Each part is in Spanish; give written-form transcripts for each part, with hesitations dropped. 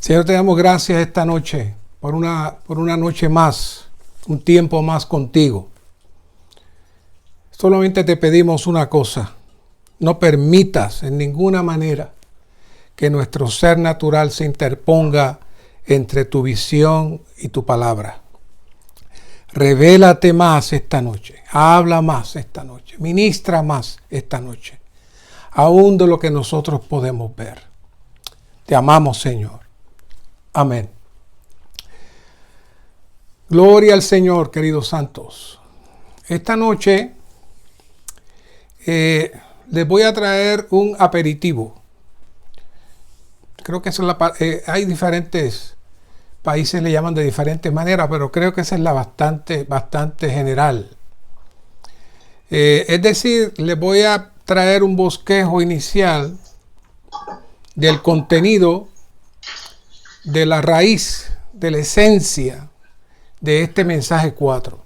Señor, te damos gracias esta noche por una noche más, un tiempo más contigo. Solamente te pedimos una cosa: no permitas en ninguna manera que nuestro ser natural se interponga entre tu visión y tu palabra. Revélate más esta noche, habla más esta noche, ministra más esta noche, aún de lo que nosotros podemos ver. Te amamos, Señor. Amén. Gloria al Señor, queridos santos. Esta noche les voy a traer un aperitivo. Creo que hay diferentes países le llaman de diferentes maneras, pero creo que esa es la bastante general. Es decir, les voy a traer un bosquejo inicial del contenido, de la raíz, de la esencia de este mensaje 4.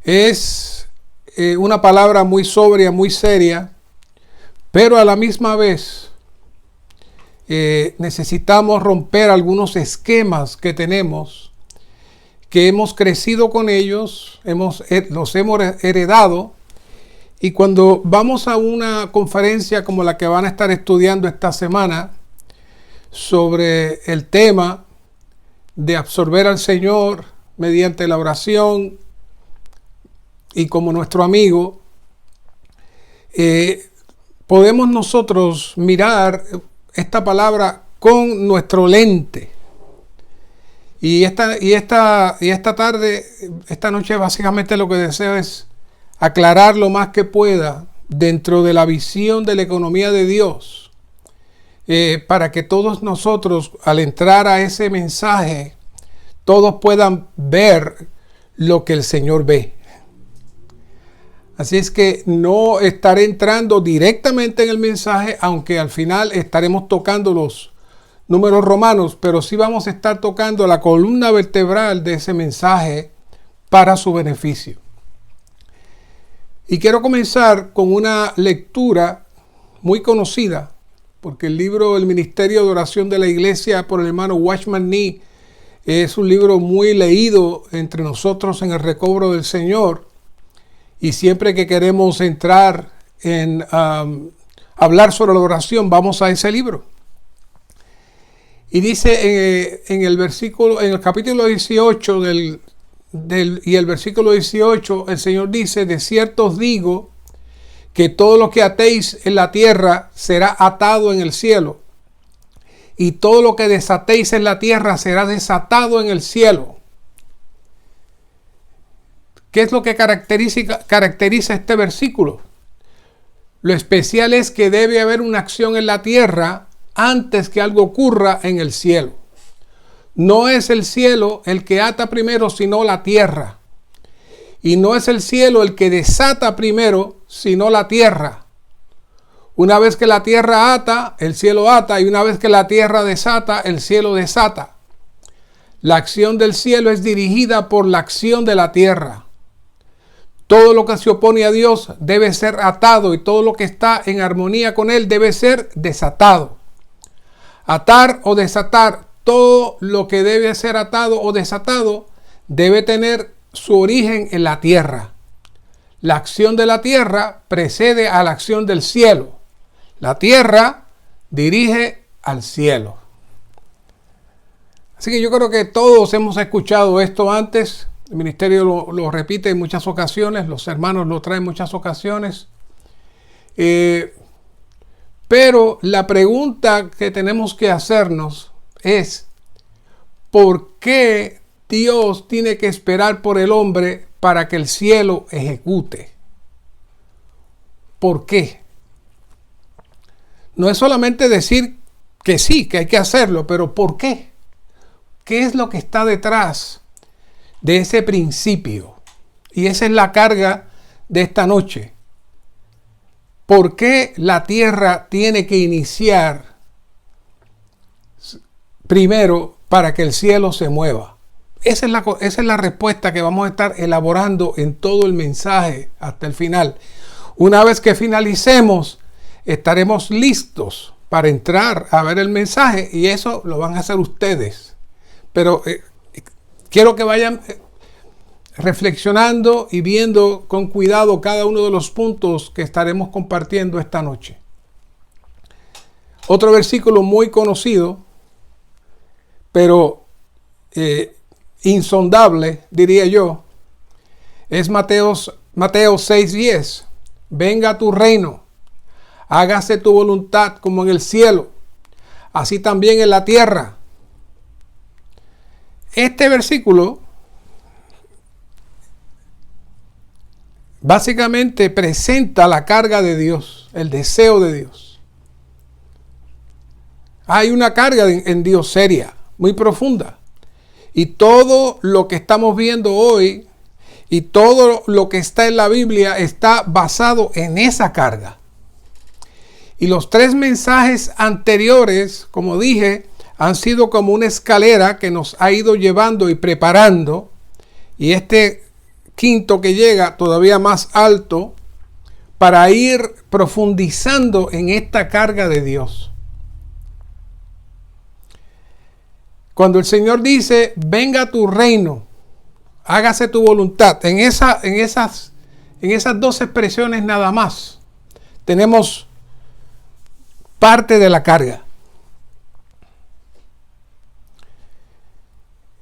Es una palabra muy sobria, muy seria, pero a la misma vez necesitamos romper algunos esquemas que tenemos, que hemos crecido con ellos, los hemos heredado, y cuando vamos a una conferencia como la que van a estar estudiando esta semana sobre el tema de absorber al Señor mediante la oración y como nuestro amigo, podemos nosotros mirar esta palabra con nuestro lente. Y esta tarde, esta noche, básicamente lo que deseo es aclarar lo más que pueda dentro de la visión de la economía de Dios, para que todos nosotros, al entrar a ese mensaje, todos puedan ver lo que el Señor ve. Así es que no estaré entrando directamente en el mensaje, aunque al final estaremos tocando los números romanos, pero sí vamos a estar tocando la columna vertebral de ese mensaje para su beneficio. Y quiero comenzar con una lectura muy conocida, porque el libro El Ministerio de Oración de la Iglesia por el hermano Watchman Nee es un libro muy leído entre nosotros en el recobro del Señor. Y siempre que queremos entrar en hablar sobre la oración, vamos a ese libro. Y dice en el capítulo 18 y el versículo 18, el Señor dice: de cierto os digo que todo lo que atéis en la tierra será atado en el cielo, y todo lo que desatéis en la tierra será desatado en el cielo. ¿Qué es lo que caracteriza este versículo? Lo especial es que debe haber una acción en la tierra antes que algo ocurra en el cielo. No es el cielo el que ata primero, sino la tierra. Y no es el cielo el que desata primero, sino la tierra. Una vez que la tierra ata, el cielo ata, y una vez que la tierra desata, el cielo desata. La acción del cielo es dirigida por la acción de la tierra. Todo lo que se opone a Dios debe ser atado, y todo lo que está en armonía con Él debe ser desatado. Atar o desatar, todo lo que debe ser atado o desatado debe tener su origen en la tierra. La acción de la tierra precede a la acción del cielo. La tierra dirige al cielo. Así que yo creo que todos hemos escuchado esto antes. El ministerio lo repite en muchas ocasiones, los hermanos lo traen en muchas ocasiones. Pero la pregunta que tenemos que hacernos es: ¿por qué Dios tiene que esperar por el hombre para que el cielo ejecute? ¿Por qué? No es solamente decir que sí, que hay que hacerlo, pero ¿por qué? ¿Qué es lo que está detrás de ese principio? Y esa es la carga de esta noche. ¿Por qué la tierra tiene que iniciar primero para que el cielo se mueva? Esa es la respuesta que vamos a estar elaborando en todo el mensaje hasta el final. Una vez que finalicemos, estaremos listos para entrar a ver el mensaje, y eso lo van a hacer ustedes. Pero quiero que vayan reflexionando y viendo con cuidado cada uno de los puntos que estaremos compartiendo esta noche. Otro versículo muy conocido, pero insondable, diría yo, es Mateo 6:10. Venga tu reino, hágase tu voluntad como en el cielo, así también en la tierra. Este versículo básicamente presenta la carga de Dios, el deseo de Dios. Hay una carga en Dios seria, muy profunda. Y todo lo que estamos viendo hoy y todo lo que está en la Biblia está basado en esa carga. Y los 3 mensajes anteriores, como dije, han sido como una escalera que nos ha ido llevando y preparando. Y este quinto que llega todavía más alto para ir profundizando en esta carga de Dios. Cuando el Señor dice, venga tu reino, hágase tu voluntad, en esas 2 expresiones nada más tenemos parte de la carga.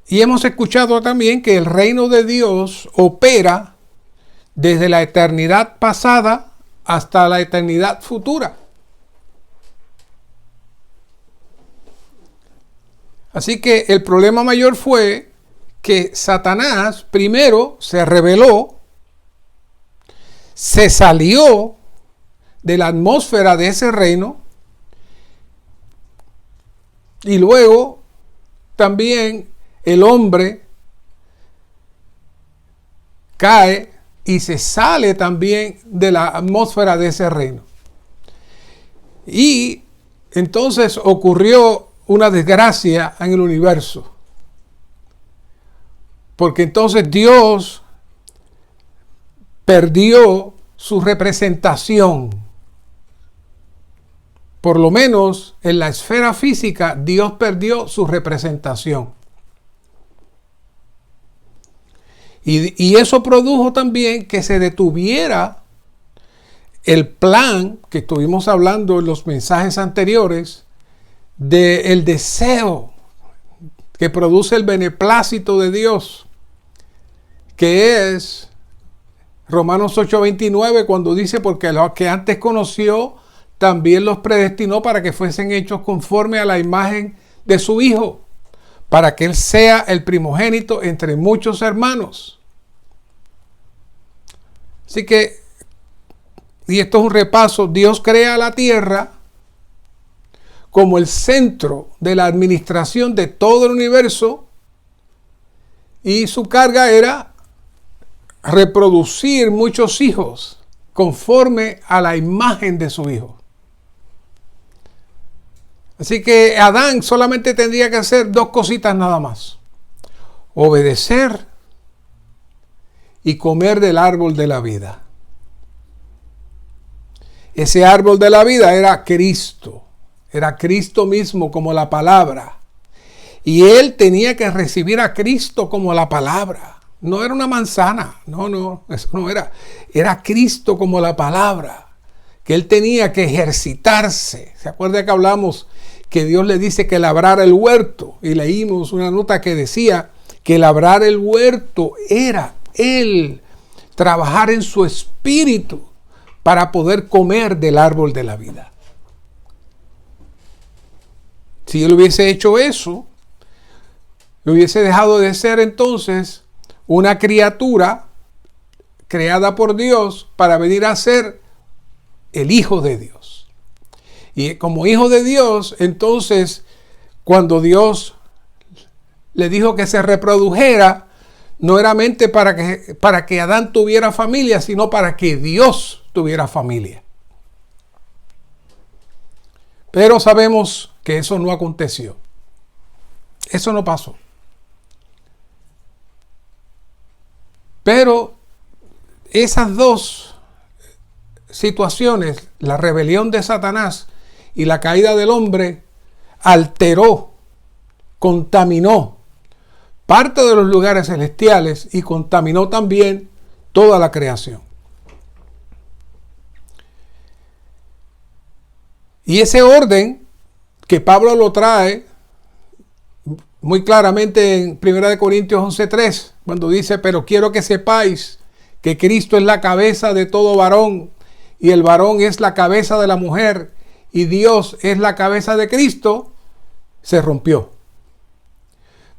Y hemos escuchado también que el reino de Dios opera desde la eternidad pasada hasta la eternidad futura. Así que el problema mayor fue que Satanás primero se rebeló, se salió de la atmósfera de ese reino y luego también el hombre cae y se sale también de la atmósfera de ese reino. Y entonces ocurrió una desgracia en el universo. Porque entonces Dios perdió su representación. Por lo menos en la esfera física, Dios perdió su representación. Y eso produjo también que se detuviera el plan que estuvimos hablando en los mensajes anteriores del deseo que produce el beneplácito de Dios, que es Romanos 8:29, cuando dice, porque los que antes conoció también los predestinó para que fuesen hechos conforme a la imagen de su Hijo, para que Él sea el primogénito entre muchos hermanos. Así que, y esto es un repaso, Dios crea la tierra como el centro de la administración de todo el universo, y su carga era reproducir muchos hijos conforme a la imagen de su Hijo. Así que Adán solamente tendría que hacer 2 cositas nada más: obedecer y comer del árbol de la vida. Ese árbol de la vida era Cristo. Era Cristo mismo como la palabra. Y él tenía que recibir a Cristo como la palabra. No era una manzana. No, eso no era. Era Cristo como la palabra. Que él tenía que ejercitarse. ¿Se acuerda que hablamos que Dios le dice que labrara el huerto? Y leímos una nota que decía que labrar el huerto era él trabajar en su espíritu para poder comer del árbol de la vida. Si él hubiese hecho eso, hubiese dejado de ser entonces una criatura creada por Dios para venir a ser el Hijo de Dios. Y como Hijo de Dios, entonces, cuando Dios le dijo que se reprodujera, no era mente para que Adán tuviera familia, sino para que Dios tuviera familia. Pero sabemos que eso no aconteció. Eso no pasó. Pero esas 2 situaciones, la rebelión de Satanás y la caída del hombre alteró, contaminó parte de los lugares celestiales y contaminó también toda la creación. Y ese orden que Pablo lo trae muy claramente en 1 Corintios 11:3, cuando dice: pero quiero que sepáis que Cristo es la cabeza de todo varón, y el varón es la cabeza de la mujer, y Dios es la cabeza de Cristo, se rompió.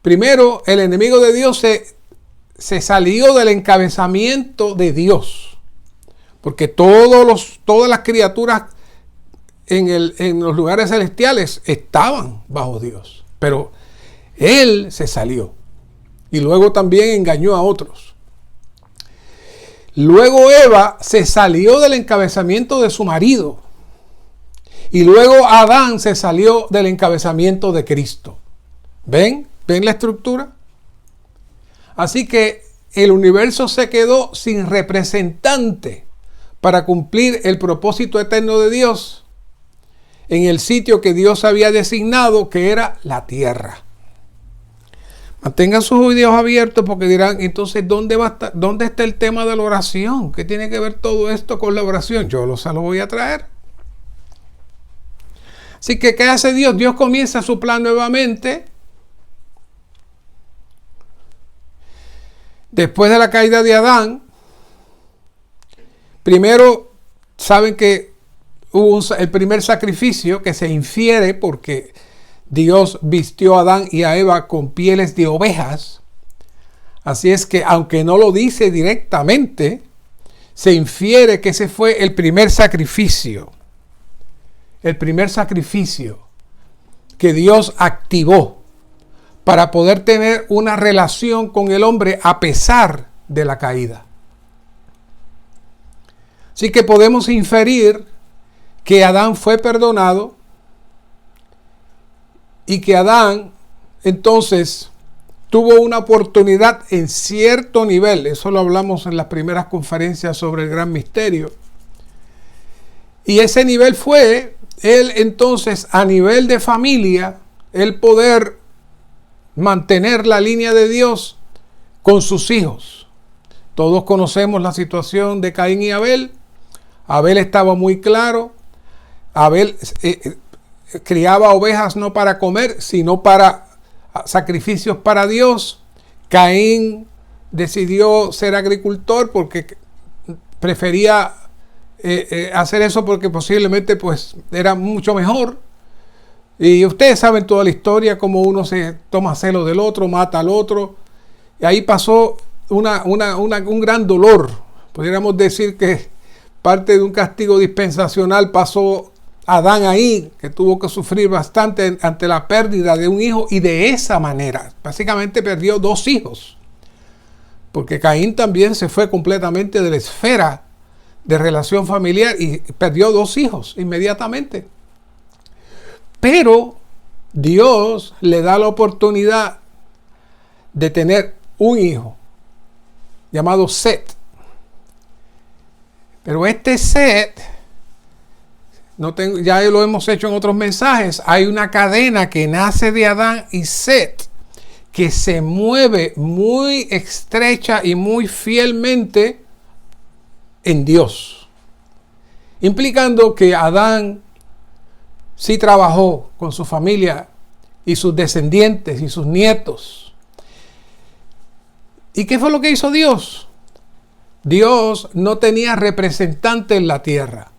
Primero, el enemigo de Dios se salió del encabezamiento de Dios, porque todas las criaturas en los lugares celestiales estaban bajo Dios, pero él se salió y luego también engañó a otros. Luego Eva se salió del encabezamiento de su marido y luego Adán se salió del encabezamiento de Cristo. ¿Ven? ¿Ven la estructura? Así que el universo se quedó sin representante para cumplir el propósito eterno de Dios en el sitio que Dios había designado, que era la tierra. Mantengan sus oídos abiertos porque dirán: entonces, ¿dónde está el tema de la oración? ¿Qué tiene que ver todo esto con la oración? Yo se lo voy a traer. Así que, ¿qué hace Dios? Dios comienza su plan nuevamente. Después de la caída de Adán, primero, saben que hubo el primer sacrificio que se infiere porque Dios vistió a Adán y a Eva con pieles de ovejas. Así es que, aunque no lo dice directamente, se infiere que ese fue el primer sacrificio. El primer sacrificio que Dios activó para poder tener una relación con el hombre a pesar de la caída. Así que podemos inferir que Adán fue perdonado y que Adán entonces tuvo una oportunidad en cierto nivel. Eso lo hablamos en las primeras conferencias sobre el gran misterio. Y ese nivel fue él entonces, a nivel de familia, el poder mantener la línea de Dios con sus hijos. Todos conocemos la situación de Caín y Abel. Abel estaba muy claro. Abel criaba ovejas no para comer, sino para sacrificios para Dios. Caín decidió ser agricultor porque prefería hacer eso porque posiblemente pues era mucho mejor. Y ustedes saben toda la historia, cómo uno se toma celo del otro, mata al otro. Y ahí pasó un gran dolor. Podríamos decir que parte de un castigo dispensacional pasó Adán ahí, que tuvo que sufrir bastante ante la pérdida de un hijo, y de esa manera. Básicamente perdió 2 hijos. Porque Caín también se fue completamente de la esfera de relación familiar y perdió 2 hijos inmediatamente. Pero Dios le da la oportunidad de tener un hijo llamado Set. Pero este Set, ya lo hemos hecho en otros mensajes, hay una cadena que nace de Adán y Set que se mueve muy estrecha y muy fielmente en Dios, implicando que Adán sí trabajó con su familia y sus descendientes y sus nietos. ¿Y qué fue lo que hizo Dios? Dios no tenía representante en la tierra.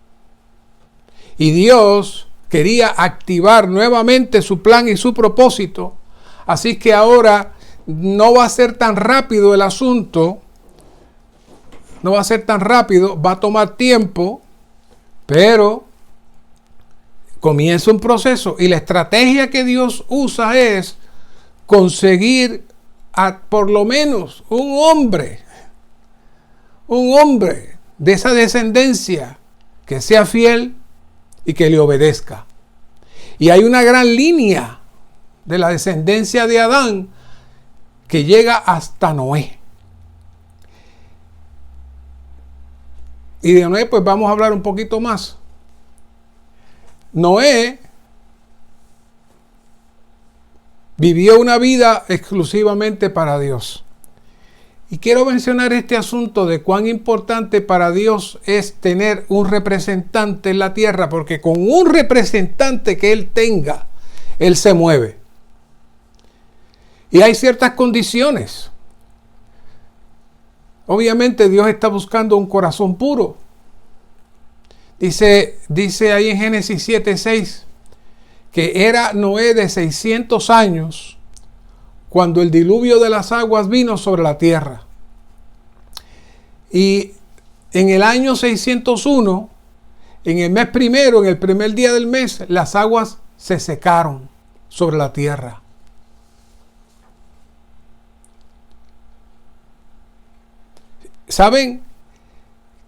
Y Dios quería activar nuevamente su plan y su propósito. Así que ahora no va a ser tan rápido el asunto. No va a ser tan rápido, va a tomar tiempo, pero comienza un proceso. Y la estrategia que Dios usa es conseguir por lo menos un hombre de esa descendencia que sea fiel y que le obedezca. Y hay una gran línea de la descendencia de Adán que llega hasta Noé. Y de Noé pues vamos a hablar un poquito más. Noé vivió una vida exclusivamente para Dios. Y quiero mencionar este asunto de cuán importante para Dios es tener un representante en la tierra, porque con un representante que Él tenga, Él se mueve. Y hay ciertas condiciones. Obviamente Dios está buscando un corazón puro. Dice ahí en Génesis 7:6 que era Noé de 600 años cuando el diluvio de las aguas vino sobre la tierra. Y en el año 601, en el mes primero, en el primer día del mes, las aguas se secaron sobre la tierra. ¿Saben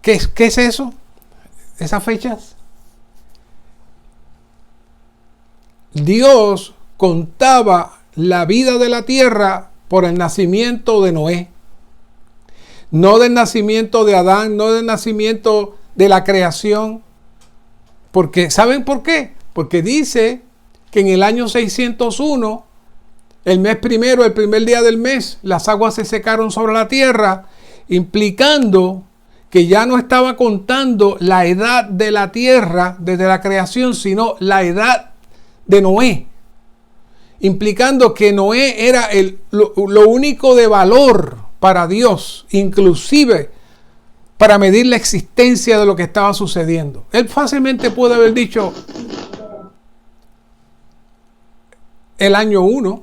qué es eso? Esas fechas. Dios contaba la vida de la tierra por el nacimiento de Noé. No del nacimiento de Adán, no del nacimiento de la creación. Porque, ¿saben por qué? Porque dice que en el año 601, el mes primero, el primer día del mes, las aguas se secaron sobre la tierra, implicando que ya no estaba contando la edad de la tierra desde la creación, sino la edad de Noé, implicando que Noé era lo único de valor para Dios, inclusive para medir la existencia de lo que estaba sucediendo. Él fácilmente puede haber dicho el año 1,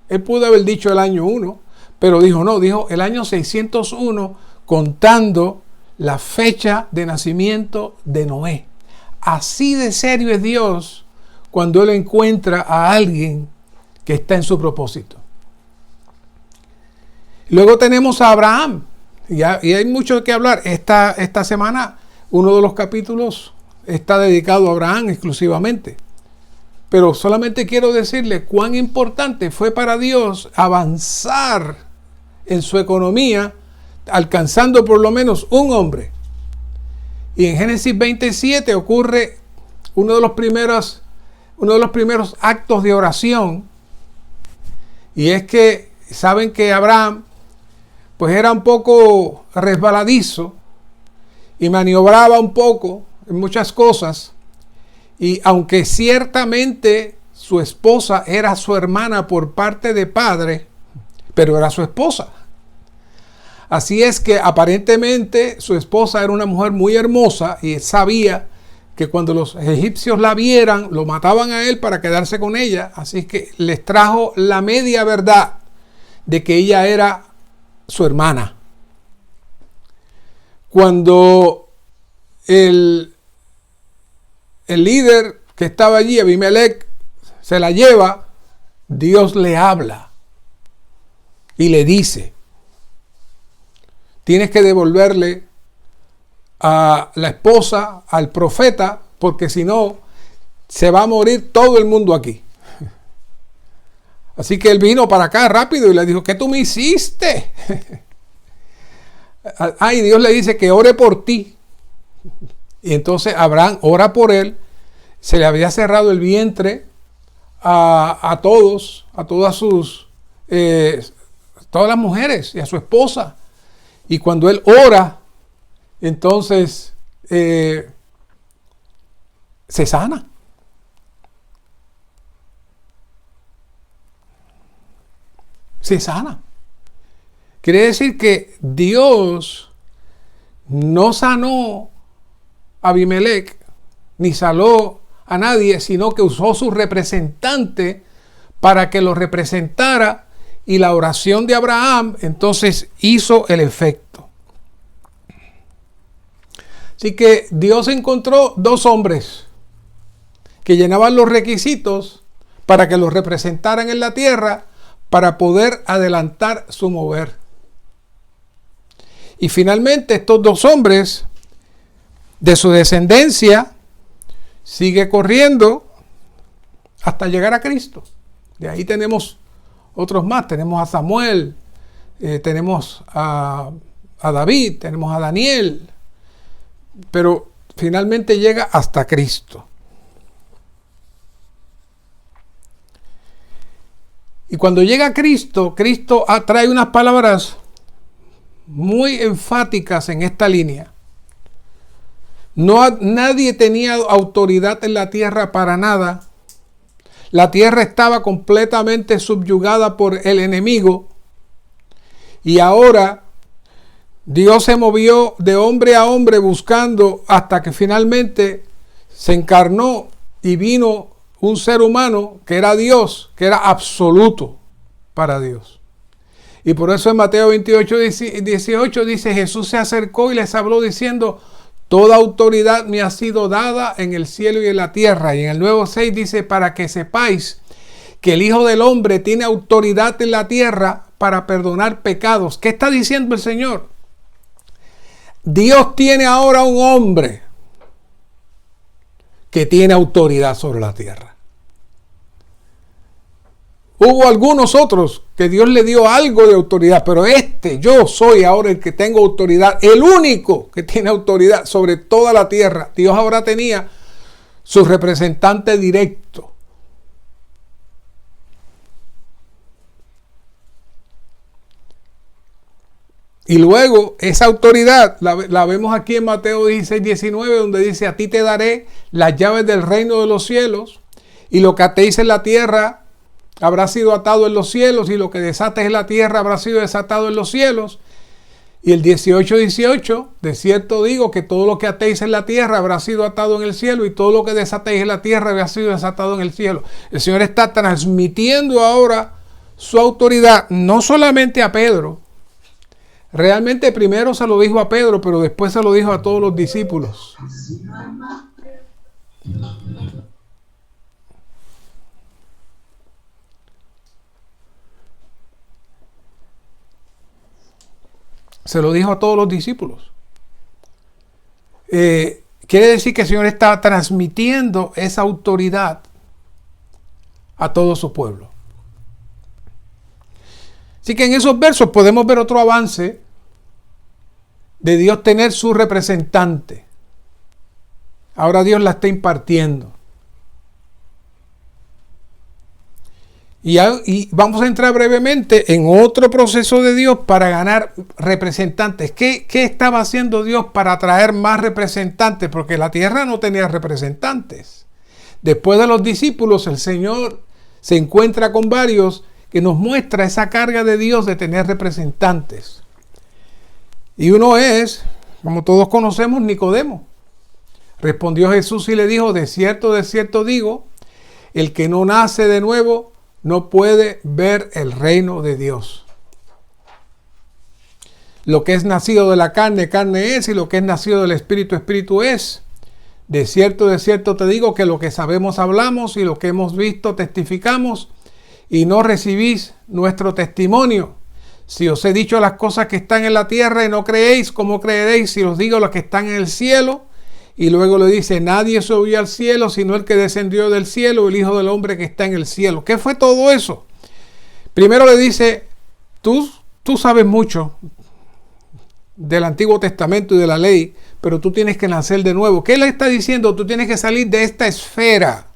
él pudo haber dicho el año 1, pero dijo no, dijo el año 601, contando la fecha de nacimiento de Noé. Así de serio es Dios cuando Él encuentra a alguien que está en su propósito. Luego tenemos a Abraham. Y hay mucho que hablar. Esta semana, uno de los capítulos está dedicado a Abraham exclusivamente. Pero solamente quiero decirle cuán importante fue para Dios avanzar en su economía, alcanzando por lo menos un hombre. Y en Génesis 27 ocurre uno de los primeros actos de oración. Y es que saben que Abraham pues era un poco resbaladizo y maniobraba un poco en muchas cosas. Y aunque ciertamente su esposa era su hermana por parte de padre, pero era su esposa. Así es que aparentemente su esposa era una mujer muy hermosa y sabía que cuando los egipcios la vieran, lo mataban a él para quedarse con ella. Así que les trajo la media verdad de que ella era su hermana. Cuando el líder que estaba allí, Abimelech, se la lleva, Dios le habla y le dice: tienes que devolverle a la esposa al profeta, porque si no, se va a morir todo el mundo aquí. Así que él vino para acá rápido y le dijo: ¿qué tú me hiciste? Y Dios le dice que ore por ti. Y entonces Abraham ora por él. Se le había cerrado el vientre a todas las mujeres y a su esposa. Y cuando él ora, entonces se sana. Se sana. Quiere decir que Dios no sanó a Abimelech, ni sanó a nadie, sino que usó su representante para que lo representara, y la oración de Abraham entonces hizo el efecto. Así que Dios encontró dos hombres que llenaban los requisitos para que los representaran en la tierra, para poder adelantar su mover. Y finalmente estos dos hombres, de su descendencia, sigue corriendo hasta llegar a Cristo. De ahí tenemos otros más. Tenemos a Samuel, tenemos a David, tenemos a Daniel, pero finalmente llega hasta Cristo. Y cuando llega Cristo, Cristo trae unas palabras muy enfáticas en esta línea. Nadie tenía autoridad en la tierra para nada. La tierra estaba completamente subyugada por el enemigo. Y ahora Dios se movió de hombre a hombre buscando hasta que finalmente se encarnó y vino un ser humano que era Dios, que era absoluto para Dios. Y por eso en Mateo 28, 18 dice: Jesús se acercó y les habló diciendo: toda autoridad me ha sido dada en el cielo y en la tierra. Y en el nuevo 6 dice: para que sepáis que el Hijo del Hombre tiene autoridad en la tierra para perdonar pecados. ¿Qué está diciendo el Señor? Dios tiene ahora un hombre que tiene autoridad sobre la tierra. Hubo algunos otros que Dios le dio algo de autoridad, pero yo soy ahora el que tengo autoridad, el único que tiene autoridad sobre toda la tierra. Dios ahora tenía su representante directo. Y luego esa autoridad la vemos aquí en Mateo 16, 19, donde dice: a ti te daré las llaves del reino de los cielos, y lo que atéis en la tierra habrá sido atado en los cielos, y lo que desates en la tierra habrá sido desatado en los cielos. Y el 18, 18, de cierto digo que todo lo que atéis en la tierra habrá sido atado en el cielo, y todo lo que desatéis en la tierra habrá sido desatado en el cielo. El Señor está transmitiendo ahora su autoridad, no solamente a Pedro. Realmente primero se lo dijo a Pedro, pero después se lo dijo a todos los discípulos. Se lo dijo a todos los discípulos. Quiere decir que el Señor está transmitiendo esa autoridad a todo su pueblo. Así que en esos versos podemos ver otro avance de Dios tener su representante. Ahora Dios la está impartiendo. Y vamos a entrar brevemente en otro proceso de Dios para ganar representantes. ¿Qué estaba haciendo Dios para traer más representantes? Porque la tierra no tenía representantes. Después de los discípulos, el Señor se encuentra con varios que nos muestra esa carga de Dios de tener representantes. Y uno es, como todos conocemos, Nicodemo. Respondió Jesús y le dijo: de cierto digo, el que no nace de nuevo no puede ver el reino de Dios. Lo que es nacido de la carne, carne es, y lo que es nacido del Espíritu, Espíritu es. De cierto te digo que lo que sabemos hablamos, y lo que hemos visto testificamos, y no recibís nuestro testimonio. Si os he dicho las cosas que están en la tierra y no creéis, ¿cómo creeréis si os digo las que están en el cielo? Y luego le dice: nadie subió al cielo sino el que descendió del cielo, el Hijo del Hombre que está en el cielo. ¿Qué fue todo eso? Primero le dice: tú sabes mucho del Antiguo Testamento y de la ley, pero tú tienes que nacer de nuevo. ¿Qué le está diciendo? Tú tienes que salir de esta esfera.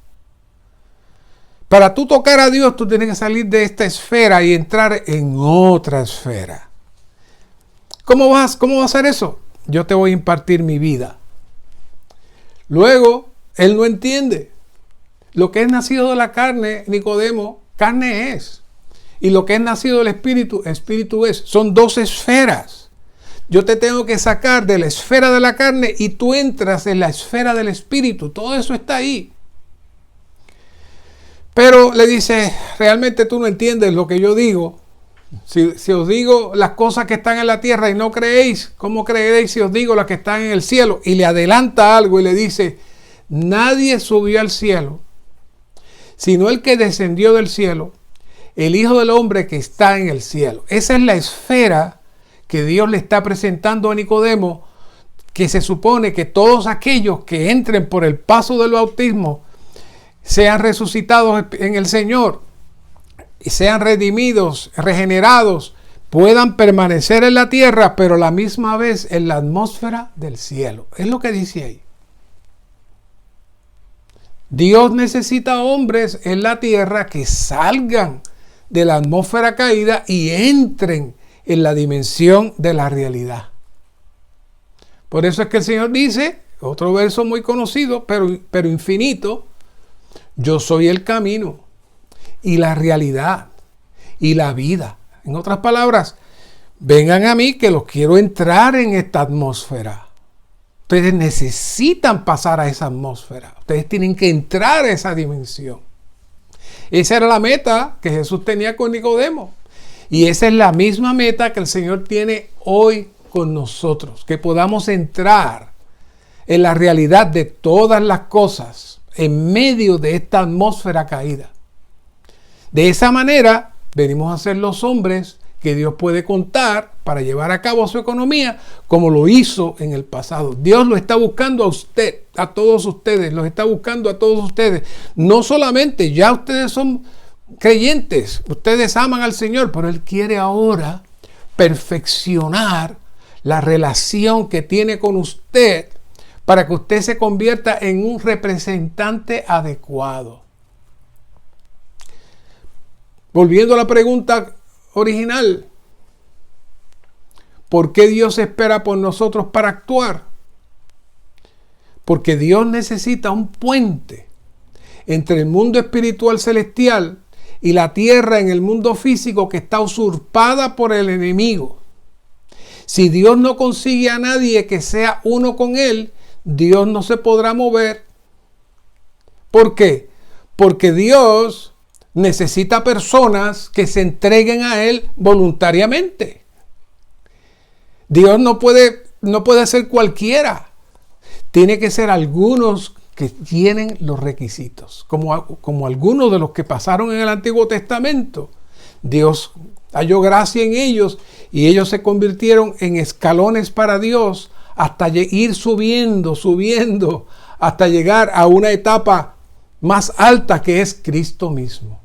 Para tú tocar a Dios, tú tienes que salir de esta esfera y entrar en otra esfera. ¿Cómo va a hacer eso? Yo te voy a impartir mi vida. Luego, él no entiende. Lo que es nacido de la carne, Nicodemo, carne es. Y lo que es nacido del Espíritu, Espíritu es. Son dos esferas. Yo te tengo que sacar de la esfera de la carne y tú entras en la esfera del Espíritu. Todo eso está ahí. Pero le dice: realmente tú no entiendes lo que yo digo. Si os digo las cosas que están en la tierra y no creéis, ¿cómo creeréis si os digo las que están en el cielo? Y le adelanta algo y le dice: nadie subió al cielo, sino el que descendió del cielo, el Hijo del Hombre que está en el cielo. Esa es la esfera que Dios le está presentando a Nicodemo, que se supone que todos aquellos que entren por el paso del bautismo sean resucitados en el Señor y sean redimidos, regenerados, puedan permanecer en la tierra, pero a la misma vez en la atmósfera del cielo. Es lo que dice ahí. Dios necesita hombres en la tierra que salgan de la atmósfera caída y entren en la dimensión de la realidad. Por eso es que el Señor dice, otro verso muy conocido, pero infinito: yo soy el camino y la realidad y la vida. En otras palabras, vengan a mí que los quiero entrar en esta atmósfera. Ustedes necesitan pasar a esa atmósfera. Ustedes tienen que entrar a esa dimensión. Esa era la meta que Jesús tenía con Nicodemo. Y esa es la misma meta que el Señor tiene hoy con nosotros. Que podamos entrar en la realidad de todas las cosas en medio de esta atmósfera caída. De esa manera venimos a ser los hombres que Dios puede contar para llevar a cabo su economía como lo hizo en el pasado. Dios lo está buscando a usted, a todos ustedes, los está buscando a todos ustedes. No solamente ya ustedes son creyentes, ustedes aman al Señor, pero Él quiere ahora perfeccionar la relación que tiene con usted para que usted se convierta en un representante adecuado. Volviendo a la pregunta original, ¿por qué Dios espera por nosotros para actuar? Porque Dios necesita un puente entre el mundo espiritual celestial y la tierra en el mundo físico que está usurpada por el enemigo. Si Dios no consigue a nadie que sea uno con Él, Dios no se podrá mover. ¿Por qué? Porque Dios necesita personas que se entreguen a Él voluntariamente. Dios no puede ser cualquiera. Tiene que ser algunos que tienen los requisitos. Como algunos de los que pasaron en el Antiguo Testamento. Dios halló gracia en ellos y ellos se convirtieron en escalones para Dios hasta ir subiendo, hasta llegar a una etapa más alta que es Cristo mismo.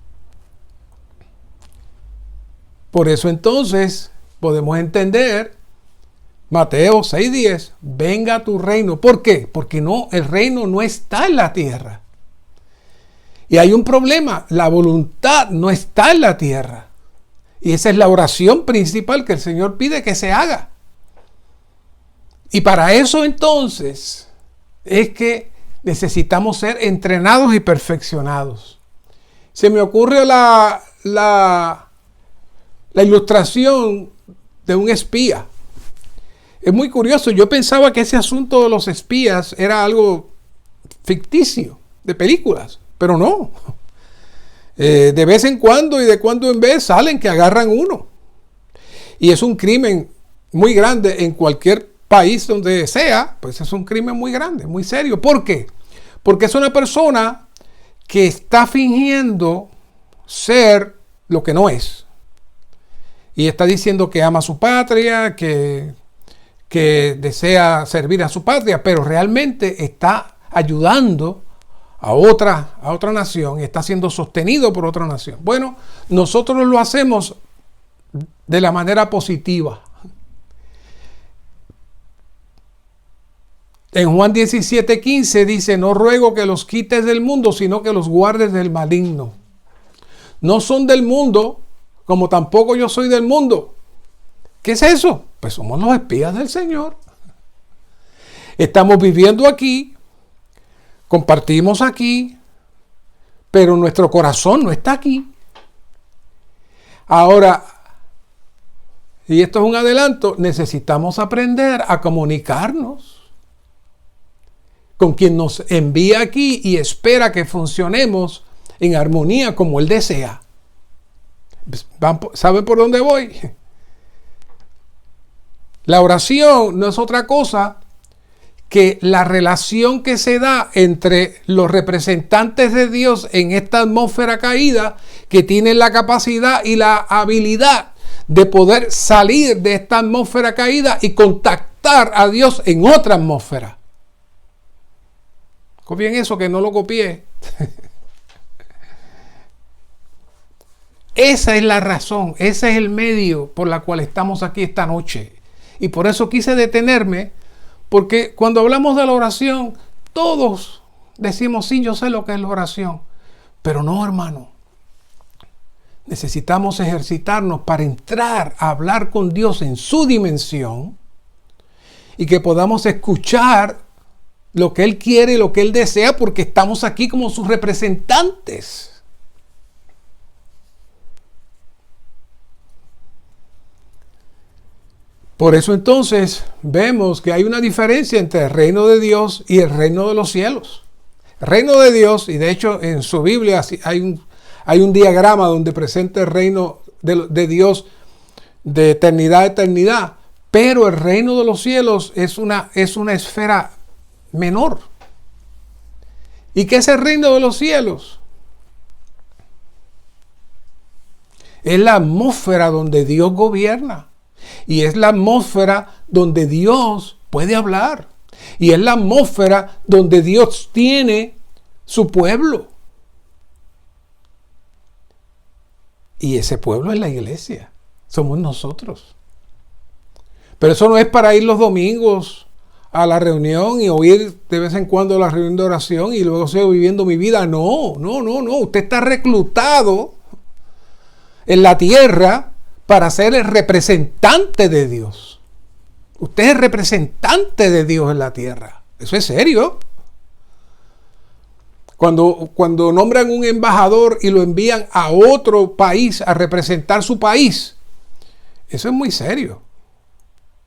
Por eso entonces podemos entender Mateo 6:10, venga a tu reino. ¿Por qué? Porque el reino no está en la tierra. Y hay un problema, la voluntad no está en la tierra. Y esa es la oración principal que el Señor pide que se haga. Y para eso entonces es que necesitamos ser entrenados y perfeccionados. Se me ocurre la ilustración de un espía. Es muy curioso, yo pensaba que ese asunto de los espías era algo ficticio, de películas, pero no. De vez en cuando y de cuando en vez salen que agarran uno. Y es un crimen muy grande en cualquier país donde sea, pues es un crimen muy grande, muy serio. ¿Por qué? Porque es una persona que está fingiendo ser lo que no es. Y está diciendo que ama a su patria, que desea servir a su patria, pero realmente está ayudando a otra nación y está siendo sostenido por otra nación. Bueno, nosotros lo hacemos de la manera positiva. En Juan 17:15 dice, no ruego que los quites del mundo, sino que los guardes del maligno. No son del mundo, como tampoco yo soy del mundo. ¿Qué es eso? Pues somos los espías del Señor. Estamos viviendo aquí, compartimos aquí, pero nuestro corazón no está aquí. Ahora, y esto es un adelanto, necesitamos aprender a comunicarnos con quien nos envía aquí y espera que funcionemos en armonía como Él desea. ¿Saben por dónde voy? La oración no es otra cosa que la relación que se da entre los representantes de Dios en esta atmósfera caída, que tienen la capacidad y la habilidad de poder salir de esta atmósfera caída y contactar a Dios en otra atmósfera. Copien eso, que no lo copié. Esa es la razón, ese es el medio por la cual estamos aquí esta noche. Y por eso quise detenerme, porque cuando hablamos de la oración, todos decimos, sí, yo sé lo que es la oración. Pero no, hermano. necesitamos ejercitarnos para entrar a hablar con Dios en su dimensión y que podamos escuchar lo que Él quiere y lo que Él desea, porque estamos aquí como sus representantes. Por eso entonces vemos que hay una diferencia entre el reino de Dios y el reino de los cielos. El reino de Dios, y de hecho en su Biblia hay un diagrama donde presenta el reino de Dios de eternidad a eternidad, pero el reino de los cielos es una esfera menor. ¿Y qué es el reino de los cielos? Es la atmósfera donde Dios gobierna. Y es la atmósfera donde Dios puede hablar. Y es la atmósfera donde Dios tiene su pueblo. Y ese pueblo es la iglesia. Somos nosotros. Pero eso no es para ir los domingos a la reunión y oír de vez en cuando la reunión de oración y luego sigo viviendo mi vida. No. Usted está reclutado en la tierra para ser el representante de Dios. Usted es el representante de Dios en la tierra. Eso es serio. Cuando nombran un embajador y lo envían a otro país a representar su país, eso es muy serio.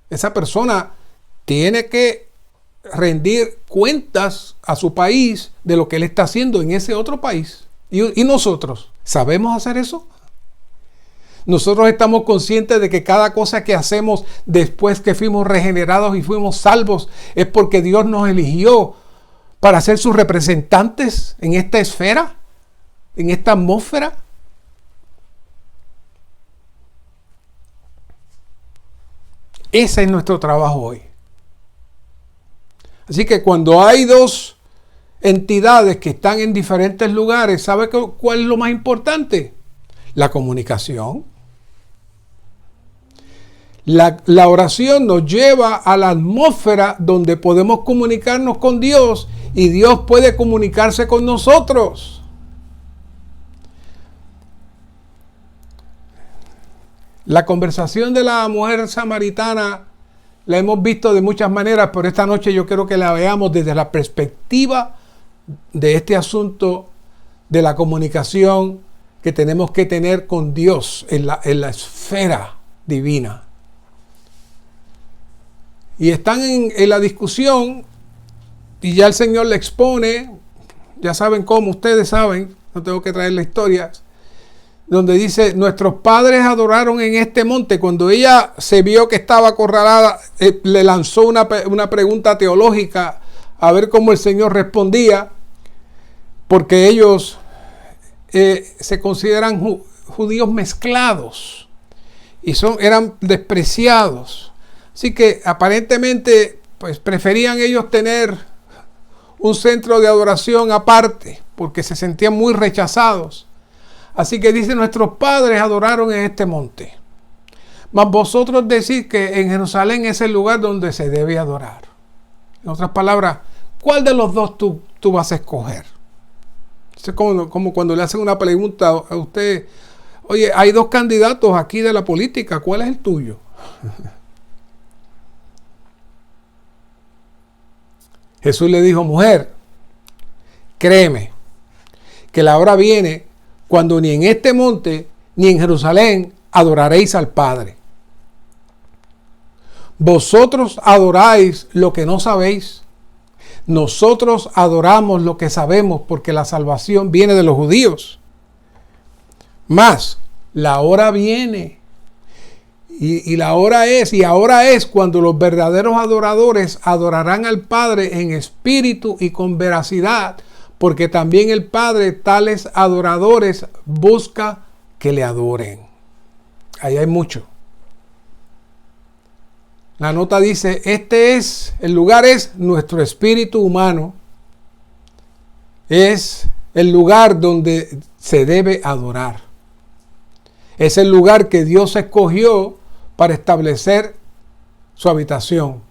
Esa persona tiene que rendir cuentas a su país de lo que él está haciendo en ese otro país. ¿Y nosotros sabemos hacer eso? Nosotros estamos conscientes de que cada cosa que hacemos después que fuimos regenerados y fuimos salvos es porque Dios nos eligió para ser sus representantes en esta esfera, en esta atmósfera. Ese es nuestro trabajo hoy. Así que cuando hay dos entidades que están en diferentes lugares, ¿sabe cuál es lo más importante? La comunicación. La oración nos lleva a la atmósfera donde podemos comunicarnos con Dios y Dios puede comunicarse con nosotros. La conversación de la mujer samaritana la hemos visto de muchas maneras, pero esta noche yo quiero que la veamos desde la perspectiva de este asunto de la comunicación que tenemos que tener con Dios en la esfera divina. Y están en la discusión y ya el Señor le expone, ya saben cómo, ustedes saben, no tengo que traer la historia, donde dice, nuestros padres adoraron en este monte. Cuando ella se vio que estaba acorralada, le lanzó una pregunta teológica a ver cómo el Señor respondía, porque ellos se consideran judíos mezclados y eran despreciados. Así que aparentemente pues preferían ellos tener un centro de adoración aparte porque se sentían muy rechazados. Así que dice, nuestros padres adoraron en este monte. Mas vosotros decís que en Jerusalén es el lugar donde se debe adorar. En otras palabras, ¿cuál de los dos tú vas a escoger? Es como cuando le hacen una pregunta a usted, oye, hay dos candidatos aquí de la política, ¿cuál es el tuyo? Jesús le dijo, mujer, créeme que la hora viene cuando ni en este monte ni en Jerusalén adoraréis al Padre. Vosotros adoráis lo que no sabéis. Nosotros adoramos lo que sabemos porque la salvación viene de los judíos. Mas la hora viene. Y ahora es cuando los verdaderos adoradores adorarán al Padre en espíritu y con veracidad, porque también el Padre tales adoradores busca que le adoren. Ahí hay mucho. La nota dice, el lugar es nuestro espíritu humano, es el lugar donde se debe adorar. Es el lugar que Dios escogió para establecer su habitación.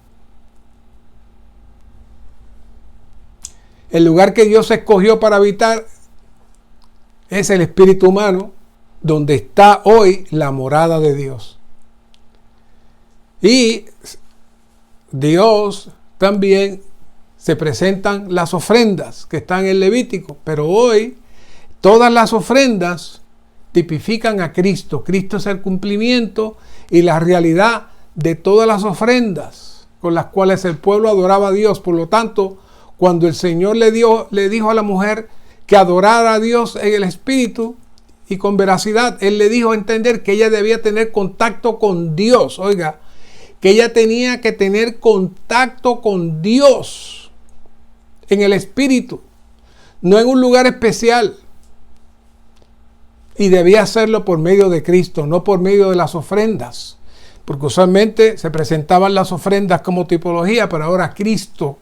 El lugar que Dios escogió para habitar es el espíritu humano, donde está hoy la morada de Dios. Y Dios también se presentan las ofrendas que están en Levítico, pero hoy todas las ofrendas tipifican a Cristo. Cristo es el cumplimiento y la realidad de todas las ofrendas con las cuales el pueblo adoraba a Dios. Por lo tanto, cuando el Señor le dijo a la mujer que adorara a Dios en el Espíritu y con veracidad, Él le dijo a entender que ella debía tener contacto con Dios. Oiga, que ella tenía que tener contacto con Dios en el Espíritu, no en un lugar especial. Y debía hacerlo por medio de Cristo, no por medio de las ofrendas. Porque usualmente se presentaban las ofrendas como tipología, pero ahora Cristo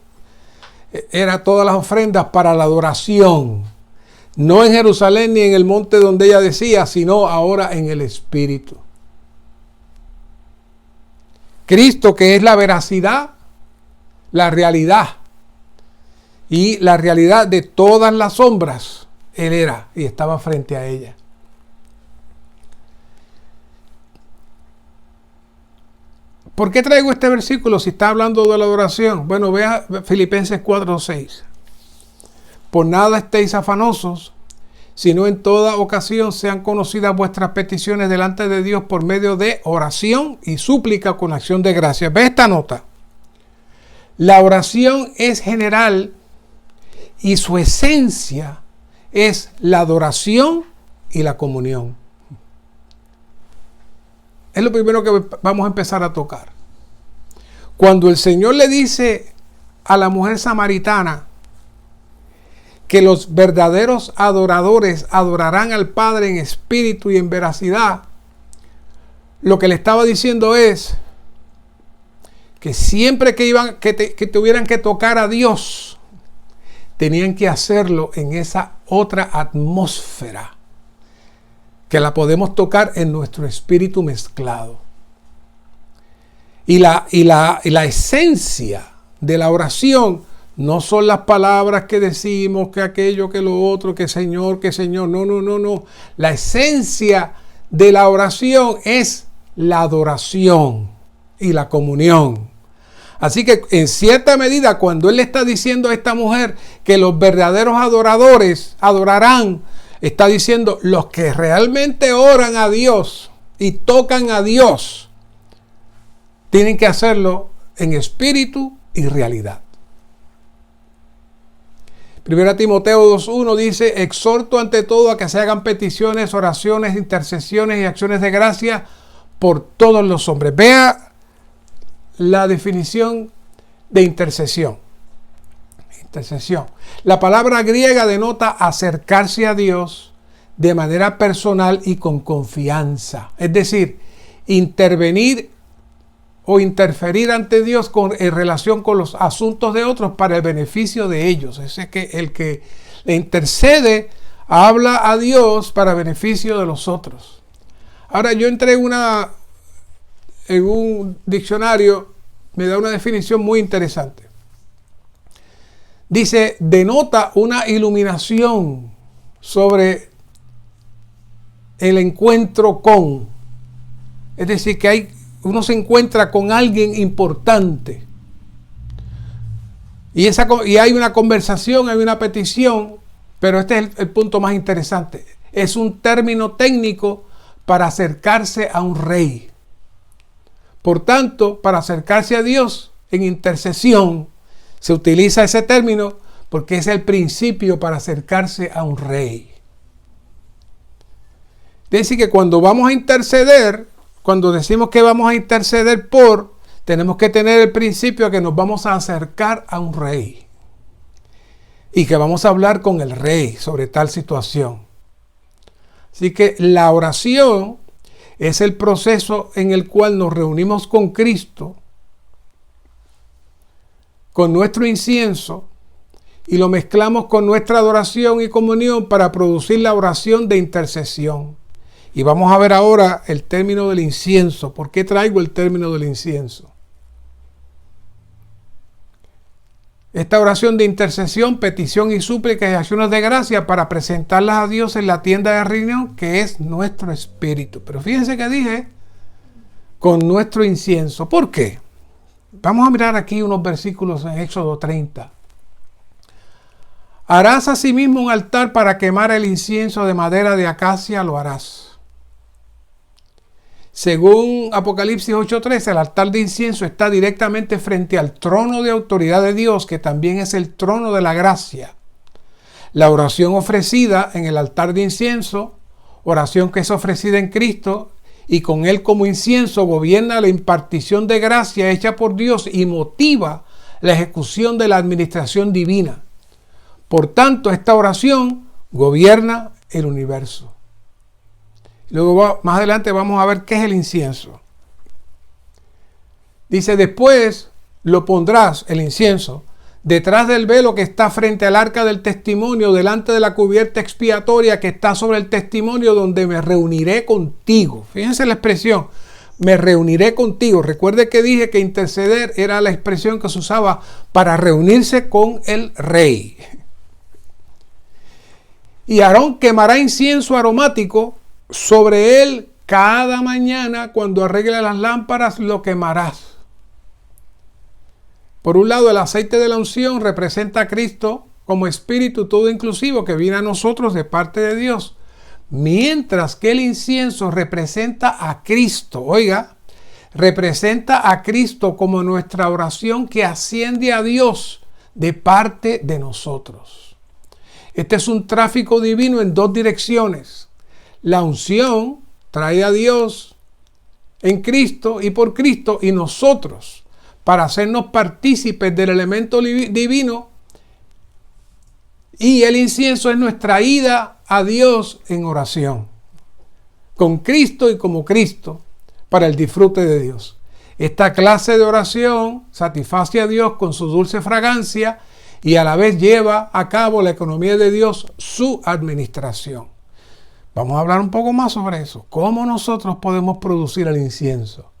era todas las ofrendas para la adoración. No en Jerusalén ni en el monte donde ella decía, sino ahora en el Espíritu. Cristo, que es la veracidad, la realidad y la realidad de todas las sombras, Él era y estaba frente a ella. ¿Por qué traigo este versículo si está hablando de la adoración? Bueno, vea Filipenses 4:6. Por nada estéis afanosos, sino en toda ocasión sean conocidas vuestras peticiones delante de Dios por medio de oración y súplica con acción de gracias. Ve esta nota. La oración es general y su esencia es la adoración y la comunión. Es lo primero que vamos a empezar a tocar. Cuando el Señor le dice a la mujer samaritana que los verdaderos adoradores adorarán al Padre en espíritu y en veracidad, lo que le estaba diciendo es que siempre que tuvieran que tocar a Dios, tenían que hacerlo en esa otra atmósfera que la podemos tocar en nuestro espíritu mezclado. Y la esencia de la oración no son las palabras que decimos, que aquello, que lo otro, que Señor, que Señor. No. La esencia de la oración es la adoración y la comunión. Así que en cierta medida, cuando Él le está diciendo a esta mujer que los verdaderos adoradores adorarán, está diciendo los que realmente oran a Dios y tocan a Dios, tienen que hacerlo en espíritu y realidad. 1 Timoteo 2:1 dice: exhorto ante todo a que se hagan peticiones, oraciones, intercesiones y acciones de gracia por todos los hombres. Vea la definición de intercesión. Intercesión. La palabra griega denota acercarse a Dios de manera personal y con confianza. Es decir, intervenir o interferir ante Dios en relación con los asuntos de otros para el beneficio de ellos. Es que el que le intercede habla a Dios para beneficio de los otros. Ahora yo entré en un diccionario, me da una definición muy interesante. Dice, denota una iluminación sobre el encuentro con. Es decir, que uno se encuentra con alguien importante. Y hay una conversación, hay una petición, pero este es el punto más interesante. Es un término técnico para acercarse a un rey. Por tanto, para acercarse a Dios en intercesión, se utiliza ese término porque es el principio para acercarse a un rey. Es decir, que cuando vamos a interceder, cuando decimos que vamos a interceder tenemos que tener el principio que nos vamos a acercar a un rey. Y que vamos a hablar con el rey sobre tal situación. Así que la oración es el proceso en el cual nos reunimos con Cristo, con nuestro incienso, y lo mezclamos con nuestra adoración y comunión para producir la oración de intercesión. Y vamos a ver ahora el término del incienso. ¿Por qué traigo el término del incienso? Esta oración de intercesión, petición y súplica y acciones de gracia para presentarlas a Dios en la tienda de reunión, que es nuestro espíritu. Pero fíjense que dije, con nuestro incienso. ¿Por qué? Vamos a mirar aquí unos versículos en Éxodo 30. Harás asimismo un altar para quemar el incienso de madera de acacia, lo harás. Según Apocalipsis 8:13, el altar de incienso está directamente frente al trono de autoridad de Dios, que también es el trono de la gracia. La oración ofrecida en el altar de incienso, oración que es ofrecida en Cristo, y con Él como incienso gobierna la impartición de gracia hecha por Dios y motiva la ejecución de la administración divina. Por tanto, esta oración gobierna el universo. Luego más adelante vamos a ver qué es el incienso. Dice, después lo pondrás, el incienso, detrás del velo que está frente al arca del testimonio, delante de la cubierta expiatoria que está sobre el testimonio, donde me reuniré contigo. Fíjense la expresión, me reuniré contigo. Recuerde que dije que interceder era la expresión que se usaba para reunirse con el rey. Y Aarón quemará incienso aromático sobre él cada mañana, cuando arregle las lámparas lo quemarás. Por un lado, el aceite de la unción representa a Cristo como espíritu todo inclusivo que viene a nosotros de parte de Dios, mientras que el incienso representa a Cristo. Oiga, representa a Cristo como nuestra oración que asciende a Dios de parte de nosotros. Este es un tráfico divino en dos direcciones. La unción trae a Dios en Cristo y por Cristo, y nosotros, para hacernos partícipes del elemento divino, y el incienso es nuestra ida a Dios en oración, con Cristo y como Cristo, para el disfrute de Dios. Esta clase de oración satisface a Dios con su dulce fragancia y a la vez lleva a cabo la economía de Dios, su administración. Vamos a hablar un poco más sobre eso. ¿Cómo nosotros podemos producir el incienso?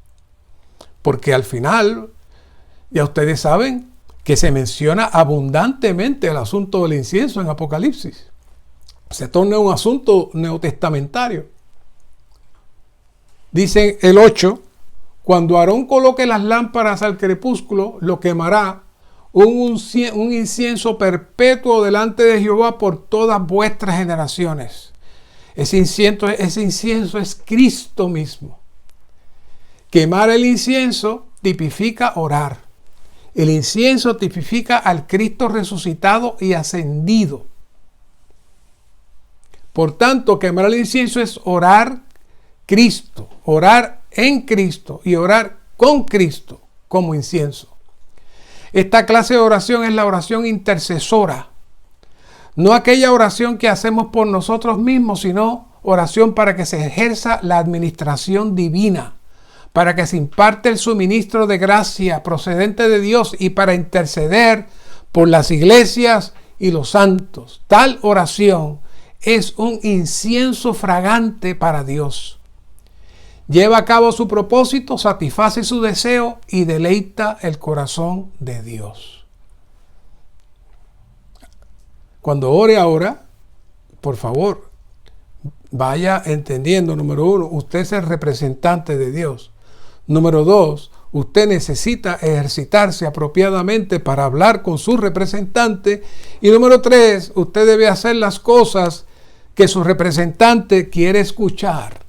Porque al final, ya ustedes saben que se menciona abundantemente el asunto del incienso en Apocalipsis. Se torna un asunto neotestamentario. Dice el 8, cuando Aarón coloque las lámparas al crepúsculo, lo quemará un incienso perpetuo delante de Jehová por todas vuestras generaciones. Ese incienso es Cristo mismo. Quemar el incienso tipifica orar. El incienso tipifica al Cristo resucitado y ascendido. Por tanto, quemar el incienso es orar Cristo, orar en Cristo y orar con Cristo como incienso. Esta clase de oración es la oración intercesora. No aquella oración que hacemos por nosotros mismos, sino oración para que se ejerza la administración divina, para que se imparte el suministro de gracia procedente de Dios y para interceder por las iglesias y los santos. Tal oración es un incienso fragante para Dios. Lleva a cabo su propósito, satisface su deseo y deleita el corazón de Dios. Cuando ore ahora, por favor, vaya entendiendo, número 1, usted es el representante de Dios. Número 2, usted necesita ejercitarse apropiadamente para hablar con su representante. Y número 3, usted debe hacer las cosas que su representante quiere escuchar.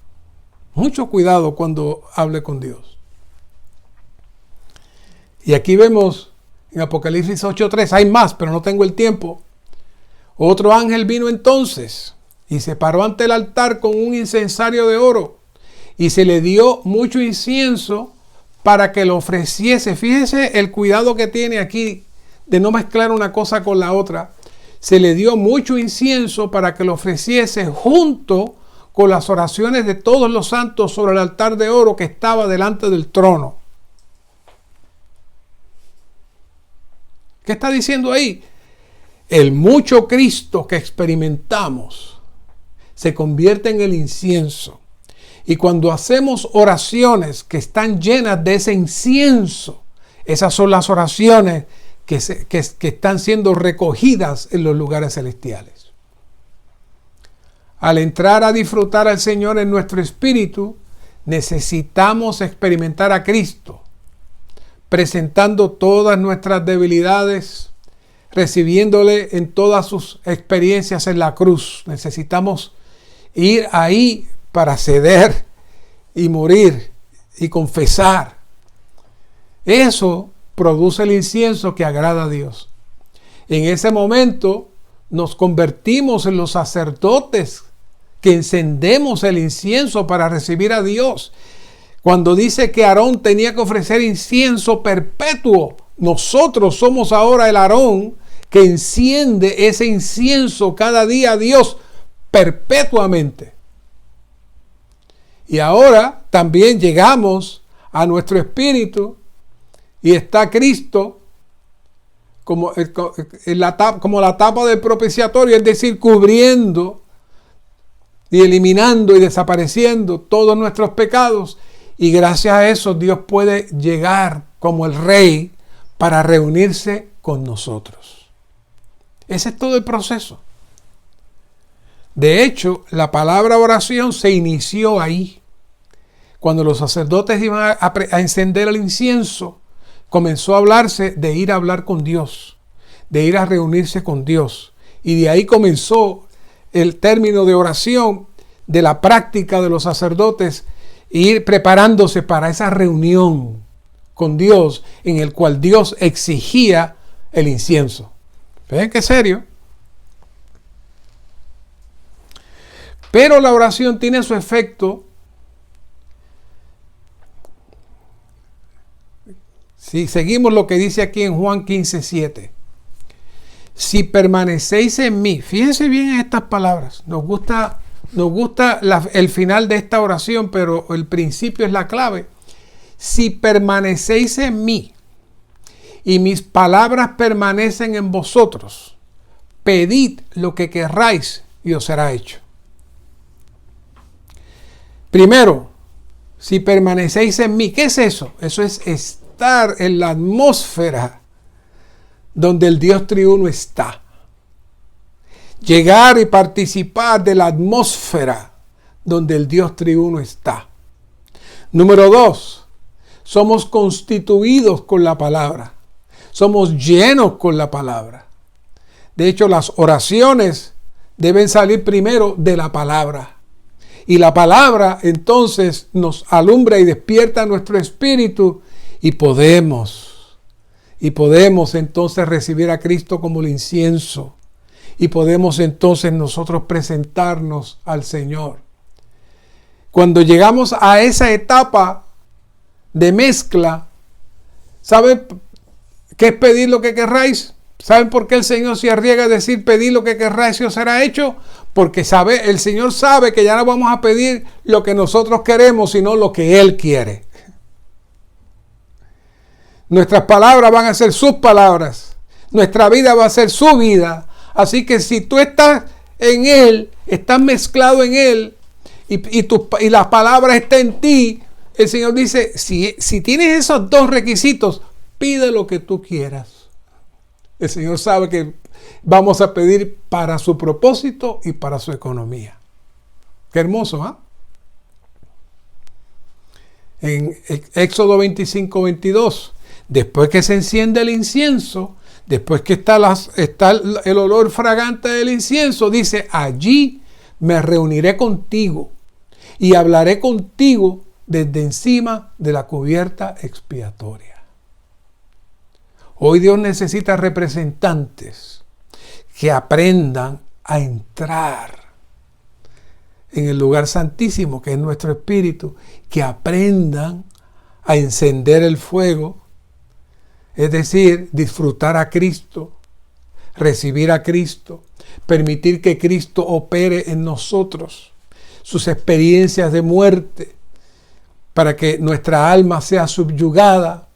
Mucho cuidado cuando hable con Dios. Y aquí vemos en Apocalipsis 8:3, hay más, pero no tengo el tiempo. Otro ángel vino entonces y se paró ante el altar con un incensario de oro y se le dio mucho incienso para que lo ofreciese. Fíjese el cuidado que tiene aquí de no mezclar una cosa con la otra. Se le dio mucho incienso para que lo ofreciese junto con las oraciones de todos los santos sobre el altar de oro que estaba delante del trono. ¿Qué está diciendo ahí? El mucho Cristo que experimentamos se convierte en el incienso. Y cuando hacemos oraciones que están llenas de ese incienso, esas son las oraciones que están siendo recogidas en los lugares celestiales. Al entrar a disfrutar al Señor en nuestro espíritu, necesitamos experimentar a Cristo, presentando todas nuestras debilidades, recibiéndole en todas sus experiencias en la cruz. Necesitamos ir ahí para ceder y morir y confesar. Eso produce el incienso que agrada a Dios. En ese momento nos convertimos en los sacerdotes que encendemos el incienso para recibir a Dios. Cuando dice que Aarón tenía que ofrecer incienso perpetuo, nosotros somos ahora el Aarón que enciende ese incienso cada día a Dios perpetuamente. Y ahora también llegamos a nuestro espíritu y está Cristo como la tapa del propiciatorio, es decir, cubriendo y eliminando y desapareciendo todos nuestros pecados. Y gracias a eso Dios puede llegar como el Rey para reunirse con nosotros. Ese es todo el proceso. De hecho, la palabra oración se inició ahí. Cuando los sacerdotes iban a encender el incienso, comenzó a hablarse de ir a hablar con Dios, de ir a reunirse con Dios. Y de ahí comenzó el término de oración, de la práctica de los sacerdotes, ir preparándose para esa reunión con Dios, en el cual Dios exigía el incienso. ¿Ven qué serio? Pero la oración tiene su efecto si seguimos lo que dice aquí en Juan 15:7. Si permanecéis en mí, fíjense bien en estas palabras. Nos gusta el final de esta oración, pero el principio es la clave. Si permanecéis en mí y mis palabras permanecen en vosotros, pedid lo que querráis y os será hecho. Primero, si permanecéis en mí, ¿qué es eso? Eso es estar en la atmósfera donde el Dios triuno está. Llegar y participar de la atmósfera donde el Dios triuno está. Número 2, somos constituidos con la palabra. Somos llenos con la palabra. De hecho, las oraciones deben salir primero de la palabra. Y la palabra entonces nos alumbra y despierta nuestro espíritu y podemos entonces recibir a Cristo como el incienso. Y podemos entonces nosotros presentarnos al Señor. Cuando llegamos a esa etapa de mezcla, ¿saben qué es pedir lo que querráis? ¿Saben por qué el Señor se arriesga a decir pedid lo que querráis y os será hecho? Porque el Señor sabe que ya no vamos a pedir lo que nosotros queremos, sino lo que Él quiere. Nuestras palabras van a ser sus palabras. Nuestra vida va a ser su vida. Así que si tú estás en Él, estás mezclado en Él y la palabra está en ti, el Señor dice, si tienes esos dos requisitos, pide lo que tú quieras. El Señor sabe que vamos a pedir para su propósito y para su economía. Qué hermoso, ¿ah? En Éxodo 25:22, después que se enciende el incienso, después que está el olor fragante del incienso, dice, allí me reuniré contigo y hablaré contigo desde encima de la cubierta expiatoria. Hoy Dios necesita representantes que aprendan a entrar en el lugar santísimo, que es nuestro espíritu, que aprendan a encender el fuego, es decir, disfrutar a Cristo, recibir a Cristo, permitir que Cristo opere en nosotros sus experiencias de muerte, para que nuestra alma sea subyugada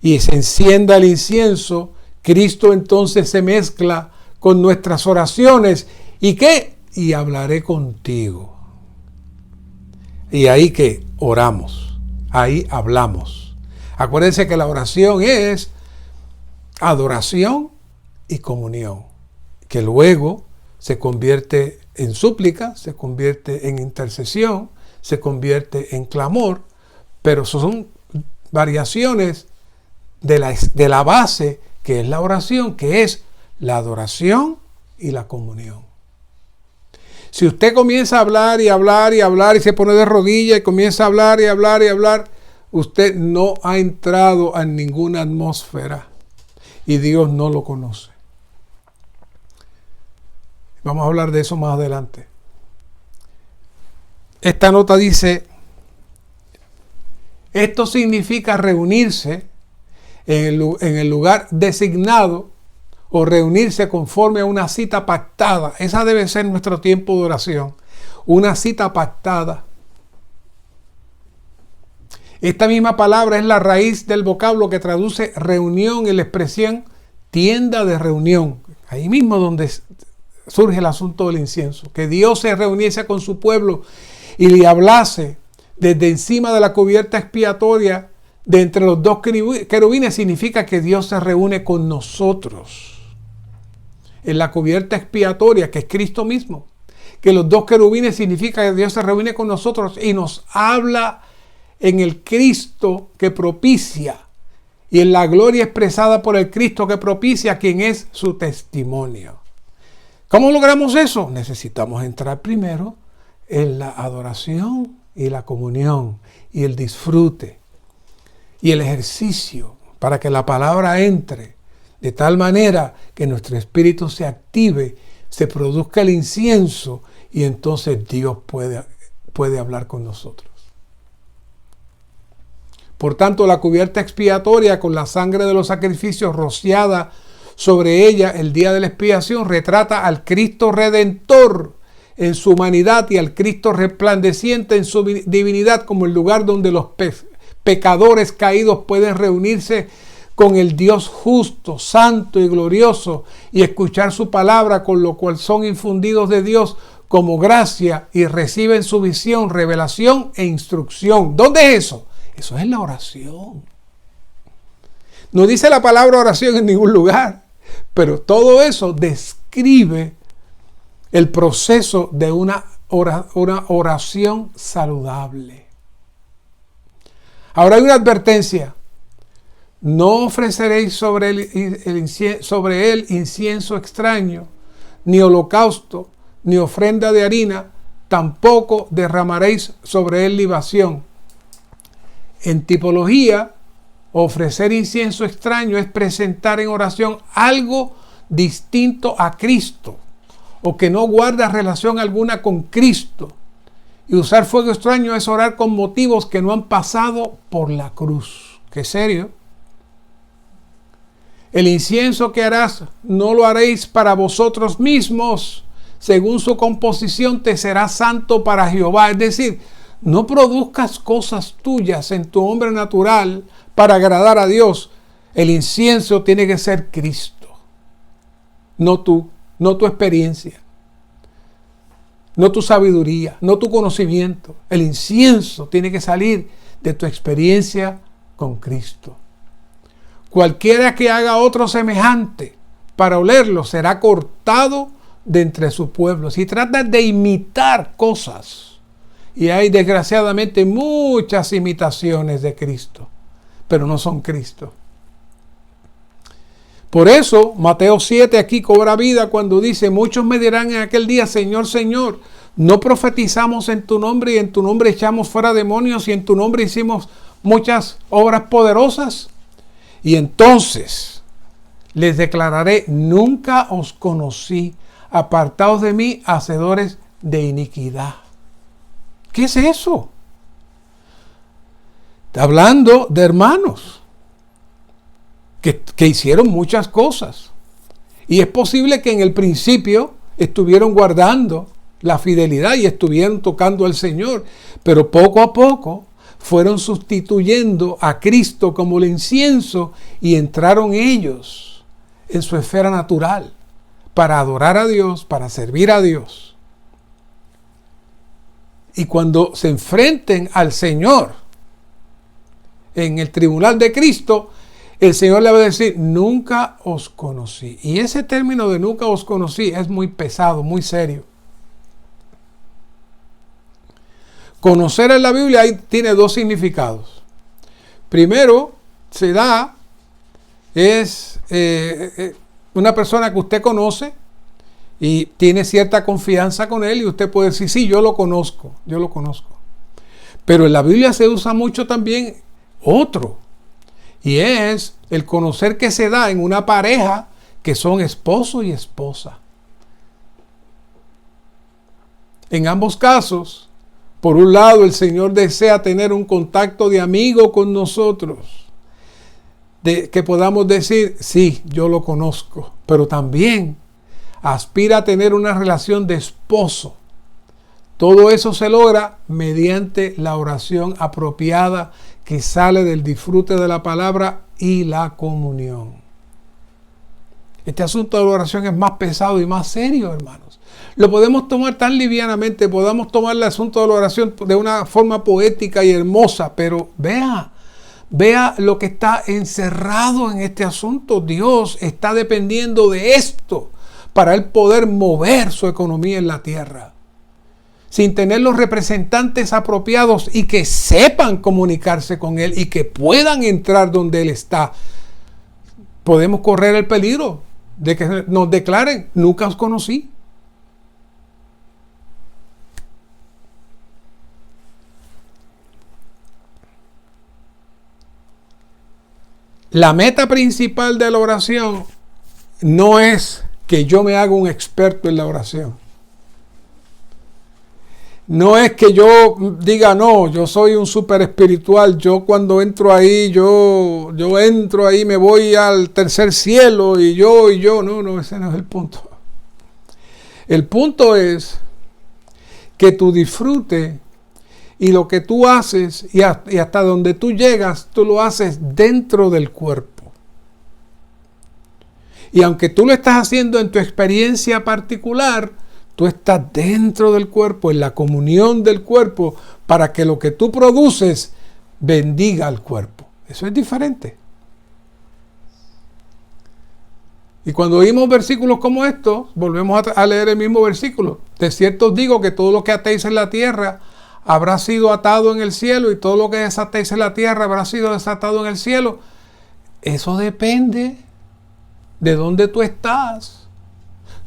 y se encienda el incienso. Cristo entonces se mezcla con nuestras oraciones. ¿Y qué? Y hablaré contigo. Y ahí que oramos, ahí hablamos. Acuérdense que la oración es adoración y comunión, que luego se convierte en súplica, se convierte en intercesión, se convierte en clamor, pero son variaciones de la base que es la oración, que es la adoración y la comunión. Si usted comienza a hablar y hablar y hablar y se pone de rodillas y comienza a hablar y hablar y hablar, usted no ha entrado en ninguna atmósfera y Dios no lo conoce. Vamos a hablar de eso más adelante. Esta nota dice, esto significa reunirse en el lugar designado o reunirse conforme a una cita pactada. Esa debe ser nuestro tiempo de oración. Una cita pactada. Esta misma palabra es la raíz del vocablo que traduce reunión en la expresión tienda de reunión. Ahí mismo donde surge el asunto del incienso. Que Dios se reuniese con su pueblo y le hablase desde encima de la cubierta expiatoria de entre los dos querubines significa que Dios se reúne con nosotros. En la cubierta expiatoria, que es Cristo mismo. Que los dos querubines significa que Dios se reúne con nosotros y nos habla en el Cristo que propicia y en la gloria expresada por el Cristo que propicia, quien es su testimonio. ¿Cómo logramos eso? Necesitamos entrar primero en la adoración y la comunión y el disfrute y el ejercicio para que la palabra entre de tal manera que nuestro espíritu se active, se produzca el incienso y entonces Dios puede hablar con nosotros. Por tanto, la cubierta expiatoria con la sangre de los sacrificios rociada sobre ella el día de la expiación retrata al Cristo Redentor en su humanidad y al Cristo resplandeciente en su divinidad como el lugar donde los pecadores caídos pueden reunirse con el Dios justo, santo y glorioso y escuchar su palabra, con lo cual son infundidos de Dios como gracia y reciben su visión, revelación e instrucción. ¿Dónde es eso? Eso es la oración. No dice la palabra oración en ningún lugar, pero todo eso describe el proceso de una oración saludable. Ahora hay una advertencia. No ofreceréis sobre él incienso extraño, ni holocausto, ni ofrenda de harina, tampoco derramaréis sobre él libación. En tipología, ofrecer incienso extraño es presentar en oración algo distinto a Cristo o que no guarda relación alguna con Cristo. Y usar fuego extraño es orar con motivos que no han pasado por la cruz. ¡Qué serio! El incienso que harás no lo haréis para vosotros mismos. Según su composición te será santo para Jehová. Es decir, no produzcas cosas tuyas en tu hombre natural para agradar a Dios. El incienso tiene que ser Cristo. No tú, no tu experiencia, no tu sabiduría, no tu conocimiento. El incienso tiene que salir de tu experiencia con Cristo. Cualquiera que haga otro semejante para olerlo será cortado de entre su pueblo. Si tratas de imitar cosas, y hay desgraciadamente muchas imitaciones de Cristo, pero no son Cristo. Por eso Mateo 7 aquí cobra vida cuando dice: muchos me dirán en aquel día, Señor, Señor, ¿no profetizamos en tu nombre y en tu nombre echamos fuera demonios y en tu nombre hicimos muchas obras poderosas? Y entonces les declararé: nunca os conocí, apartaos de mí, hacedores de iniquidad. ¿Qué es eso? Está hablando de hermanos que hicieron muchas cosas. Y es posible que en el principio estuvieron guardando la fidelidad y estuvieron tocando al Señor, pero poco a poco fueron sustituyendo a Cristo como el incienso y entraron ellos en su esfera natural para adorar a Dios, para servir a Dios. Y cuando se enfrenten al Señor en el tribunal de Cristo, el Señor le va a decir, nunca os conocí. Y ese término de nunca os conocí es muy pesado, muy serio. Conocer en la Biblia tiene dos significados. Primero, es una persona que usted conoce y tiene cierta confianza con él y usted puede decir, sí, yo lo conozco. Pero en la Biblia se usa mucho también otro. Y es el conocer que se da en una pareja que son esposo y esposa. En ambos casos, por un lado, el Señor desea tener un contacto de amigo con nosotros, que podamos decir, sí, yo lo conozco, pero también aspira a tener una relación de esposo. Todo eso se logra mediante la oración apropiada que sale del disfrute de la palabra y la comunión. Este asunto de la oración es más pesado y más serio, hermanos. Lo podemos tomar tan livianamente, podamos tomar el asunto de la oración de una forma poética y hermosa, pero vea lo que está encerrado en este asunto. Dios está dependiendo de esto para él poder mover su economía en la tierra. Sin tener los representantes apropiados y que sepan comunicarse con él y que puedan entrar donde él está, podemos correr el peligro de que nos declaren, nunca os conocí. La meta principal de la oración no es que yo me haga un experto en la oración. No es que yo diga, no, yo soy un súper espiritual, yo cuando entro ahí, yo entro ahí, me voy al tercer cielo y yo, no, ese no es el punto. El punto es que tu disfrute y lo que tú haces y hasta donde tú llegas, tú lo haces dentro del cuerpo. Y aunque tú lo estás haciendo en tu experiencia particular, tú estás dentro del cuerpo, en la comunión del cuerpo, para que lo que tú produces bendiga al cuerpo. Eso es diferente. Y cuando oímos versículos como estos, volvemos a leer el mismo versículo. De cierto os digo que todo lo que atéis en la tierra habrá sido atado en el cielo, y todo lo que desatéis en la tierra habrá sido desatado en el cielo. Eso depende de dónde tú estás.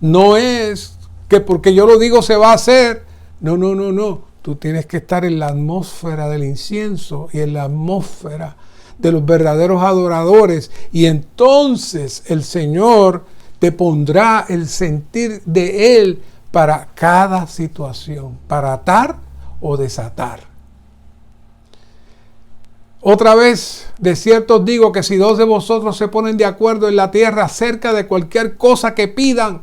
No es que porque yo lo digo se va a hacer. No. Tú tienes que estar en la atmósfera del incienso y en la atmósfera de los verdaderos adoradores. Y entonces el Señor te pondrá el sentir de Él para cada situación, para atar o desatar. Otra vez, de cierto os digo que si dos de vosotros se ponen de acuerdo en la tierra acerca de cualquier cosa que pidan,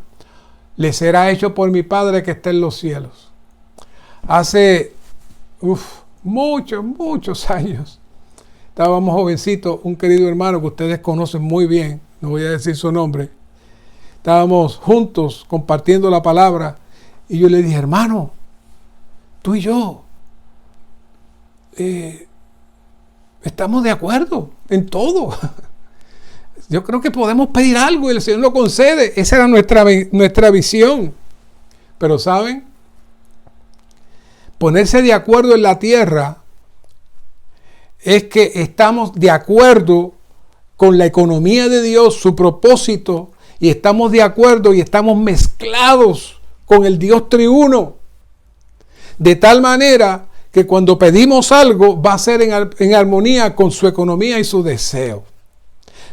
les será hecho por mi Padre que está en los cielos. Hace muchos años, estábamos jovencitos, un querido hermano que ustedes conocen muy bien, no voy a decir su nombre, estábamos juntos compartiendo la palabra y yo le dije, hermano, tú y yo estamos de acuerdo en todo. Yo creo que podemos pedir algo y el Señor lo concede. Esa era nuestra visión. Pero ¿saben? Ponerse de acuerdo en la tierra es que estamos de acuerdo con la economía de Dios, su propósito, y estamos de acuerdo y estamos mezclados con el Dios triuno. De tal manera que cuando pedimos algo va a ser en armonía con su economía y su deseo.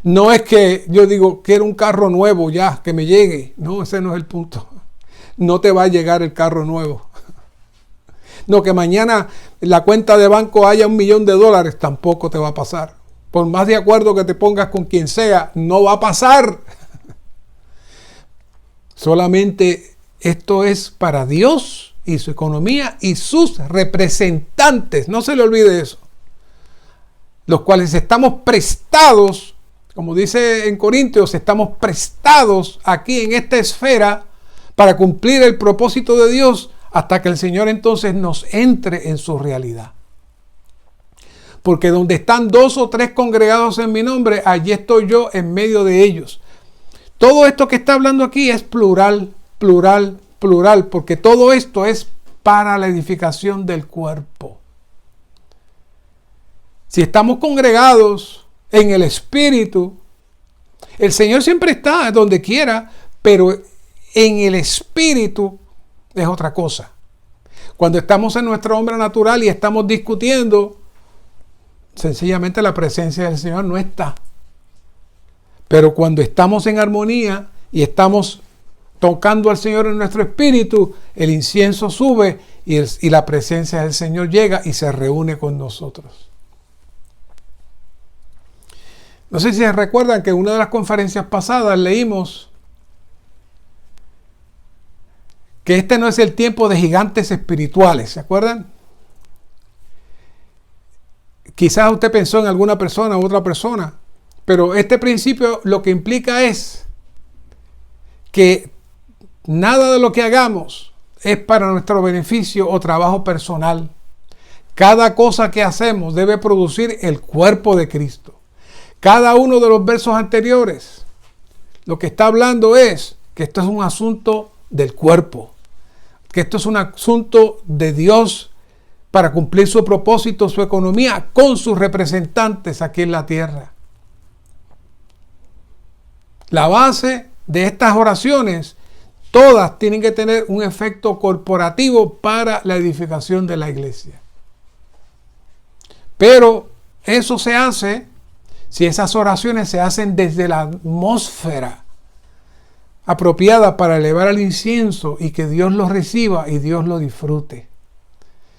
No es que yo digo, quiero un carro nuevo ya, que me llegue. No, ese no es el punto. No te va a llegar el carro nuevo. No, que mañana en la cuenta de banco haya $1,000,000, tampoco te va a pasar. Por más de acuerdo que te pongas con quien sea, no va a pasar. Solamente esto es para Dios y su economía y sus representantes. No se le olvide eso. Los cuales estamos prestados, como dice en Corintios, estamos prestados aquí en esta esfera para cumplir el propósito de Dios hasta que el Señor entonces nos entre en su realidad. porque donde están 2 o 3 congregados en mi nombre, allí estoy yo en medio de ellos. Todo esto que está hablando aquí es plural, plural, plural, porque todo esto es para la edificación del cuerpo. Si estamos congregados en el Espíritu, el Señor siempre está donde quiera, pero en el Espíritu es otra cosa. Cuando estamos en nuestra hombre natural y estamos discutiendo, sencillamente la presencia del Señor no está. Pero cuando estamos en armonía y estamos tocando al Señor en nuestro espíritu, el incienso sube y la presencia del Señor llega y se reúne con nosotros. No sé si se recuerdan que en una de las conferencias pasadas leímos que este no es el tiempo de gigantes espirituales, ¿se acuerdan? Quizás usted pensó en alguna persona u otra persona, pero este principio lo que implica es que nada de lo que hagamos es para nuestro beneficio o trabajo personal. Cada cosa que hacemos debe producir el cuerpo de Cristo. Cada uno de los versos anteriores lo que está hablando es que esto es un asunto del cuerpo, que esto es un asunto de Dios para cumplir su propósito, su economía con sus representantes aquí en la tierra. La base de estas oraciones, todas tienen que tener un efecto corporativo para la edificación de la iglesia. Pero eso se hace si esas oraciones se hacen desde la atmósfera apropiada para elevar el incienso y que Dios lo reciba y Dios lo disfrute.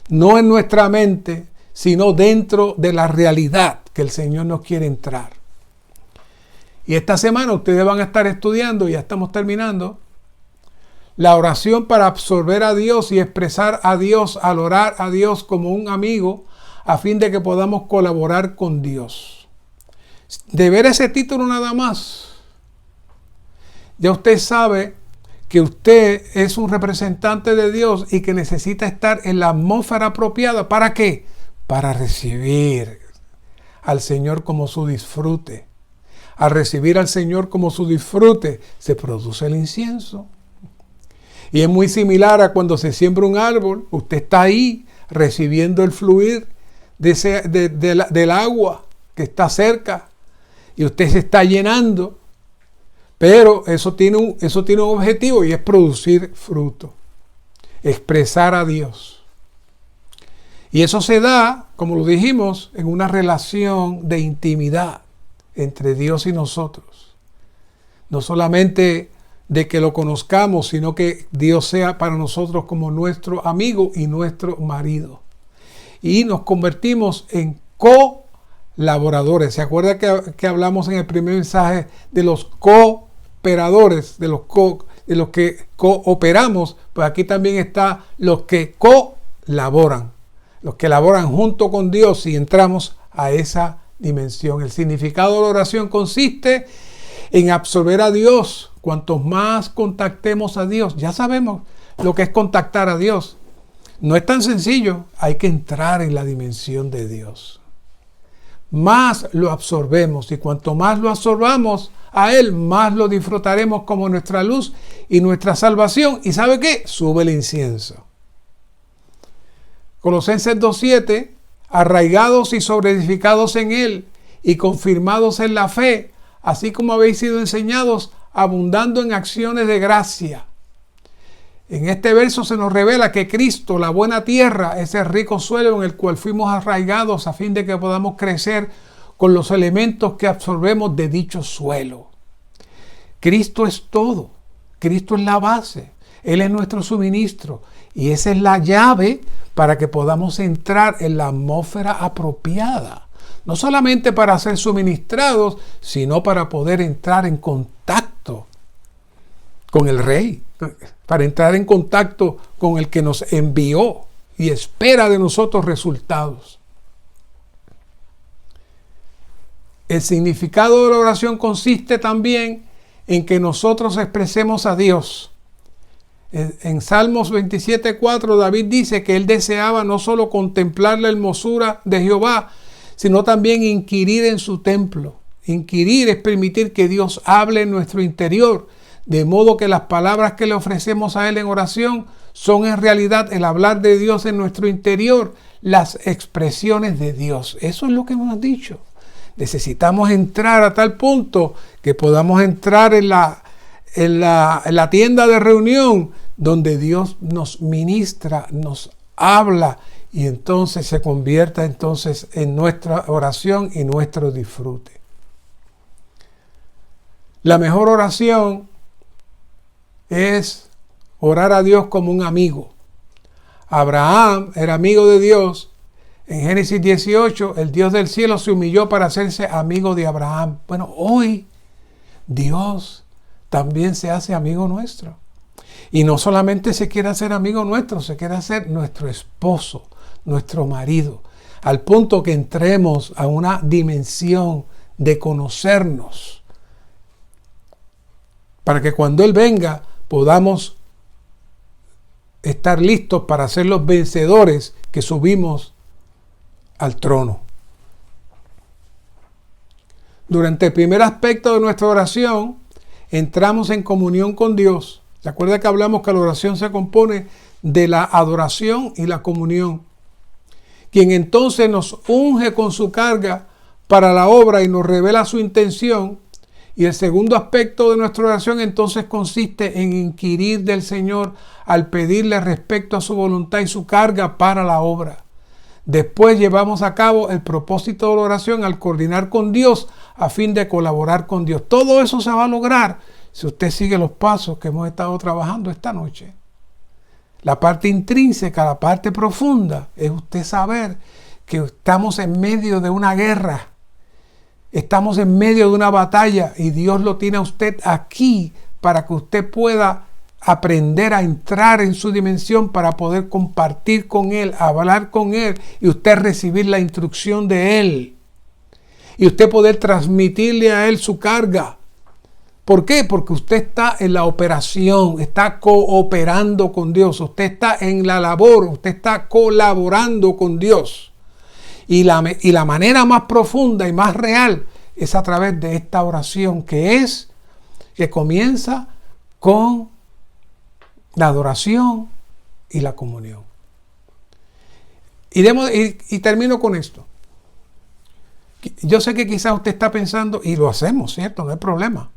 No en nuestra mente, sino dentro de la realidad que el Señor nos quiere entrar. Y esta semana ustedes van a estar estudiando, ya estamos terminando, la oración para absorber a Dios y expresar a Dios al orar a Dios como un amigo a fin de que podamos colaborar con Dios. De ver ese título nada más, ya usted sabe que usted es un representante de Dios y que necesita estar en la atmósfera apropiada. ¿Para qué? Para recibir al Señor como su disfrute. Al recibir al Señor como su disfrute, se produce el incienso. Y es muy similar a cuando se siembra un árbol. Usted está ahí recibiendo el fluir del agua que está cerca. Y usted se está llenando. Pero eso tiene un objetivo y es producir fruto. Expresar a Dios. Y eso se da, como lo dijimos, en una relación de intimidad entre Dios y nosotros. No solamente de que lo conozcamos, sino que Dios sea para nosotros como nuestro amigo y nuestro marido. Y nos convertimos en colaboradores. ¿Se acuerda que hablamos en el primer mensaje de los cooperadores, de los que cooperamos? Pues aquí también está los que colaboran, los que laboran junto con Dios y entramos a esa dimensión. El significado de la oración consiste en absorber a Dios. Cuantos más contactemos a Dios, ya sabemos lo que es contactar a Dios. No es tan sencillo, hay que entrar en la dimensión de Dios. Más lo absorbemos y cuanto más lo absorbamos a Él, más lo disfrutaremos como nuestra luz y nuestra salvación. ¿Y sabe qué? Sube el incienso. Colosenses 2:7, arraigados y sobreedificados en Él y confirmados en la fe, así como habéis sido enseñados, abundando en acciones de gracia. En este verso se nos revela que Cristo, la buena tierra, es el rico suelo en el cual fuimos arraigados a fin de que podamos crecer con los elementos que absorbemos de dicho suelo. Cristo es todo. Cristo es la base. Él es nuestro suministro. Y esa es la llave para que podamos entrar en la atmósfera apropiada. No solamente para ser suministrados, sino para poder entrar en contacto con el Rey, para entrar en contacto con el que nos envió y espera de nosotros resultados. El significado de la oración consiste también en que nosotros expresemos a Dios. En Salmos 27:4 David dice que él deseaba no solo contemplar la hermosura de Jehová, sino también inquirir en su templo. Inquirir es permitir que Dios hable en nuestro interior, de modo que las palabras que le ofrecemos a Él en oración son en realidad el hablar de Dios en nuestro interior, las expresiones de Dios. Eso es lo que hemos dicho. Necesitamos entrar a tal punto que podamos entrar en la tienda de reunión donde Dios nos ministra, nos habla y entonces se convierta entonces en nuestra oración y nuestro disfrute. La mejor oración es orar a Dios como un amigo. Abraham era amigo de Dios. En Génesis 18, el Dios del cielo se humilló para hacerse amigo de Abraham. Bueno, hoy Dios también se hace amigo nuestro. Y no solamente se quiere hacer amigo nuestro, se quiere hacer nuestro esposo, nuestro marido, al punto que entremos a una dimensión de conocernos, para que cuando Él venga podamos estar listos para ser los vencedores que subimos al trono. Durante el primer aspecto de nuestra oración, entramos en comunión con Dios. ¿Se acuerda que hablamos que la oración se compone de la adoración y la comunión? Quien entonces nos unge con su carga para la obra y nos revela su intención. Y el segundo aspecto de nuestra oración entonces consiste en inquirir del Señor al pedirle respecto a su voluntad y su carga para la obra. Después llevamos a cabo el propósito de la oración al coordinar con Dios a fin de colaborar con Dios. Todo eso se va a lograr si usted sigue los pasos que hemos estado trabajando esta noche. La parte intrínseca, la parte profunda, es usted saber que estamos en medio de una guerra. Estamos en medio de una batalla y Dios lo tiene a usted aquí para que usted pueda aprender a entrar en su dimensión para poder compartir con Él, hablar con Él y usted recibir la instrucción de Él. Y usted poder transmitirle a Él su carga. ¿Por qué? Porque usted está en la operación, está cooperando con Dios, usted está en la labor, usted está colaborando con Dios. Y la manera más profunda y más real es a través de esta oración que comienza con la adoración y la comunión. Y termino con esto. Yo sé que quizás usted está pensando, y lo hacemos, ¿cierto? No hay problema.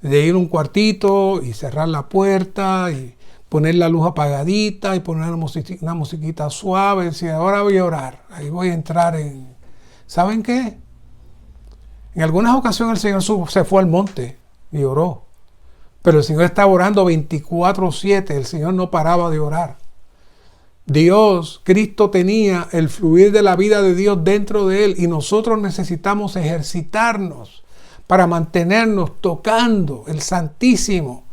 De ir a un cuartito y cerrar la puerta y poner la luz apagadita y poner una musiquita suave y decir, ahora voy a orar, ahí voy a entrar en... ¿Saben qué? En algunas ocasiones el Señor se fue al monte y oró, pero el Señor estaba orando 24/7, el Señor no paraba de orar. Dios, Cristo tenía el fluir de la vida de Dios dentro de Él y nosotros necesitamos ejercitarnos para mantenernos tocando el Santísimo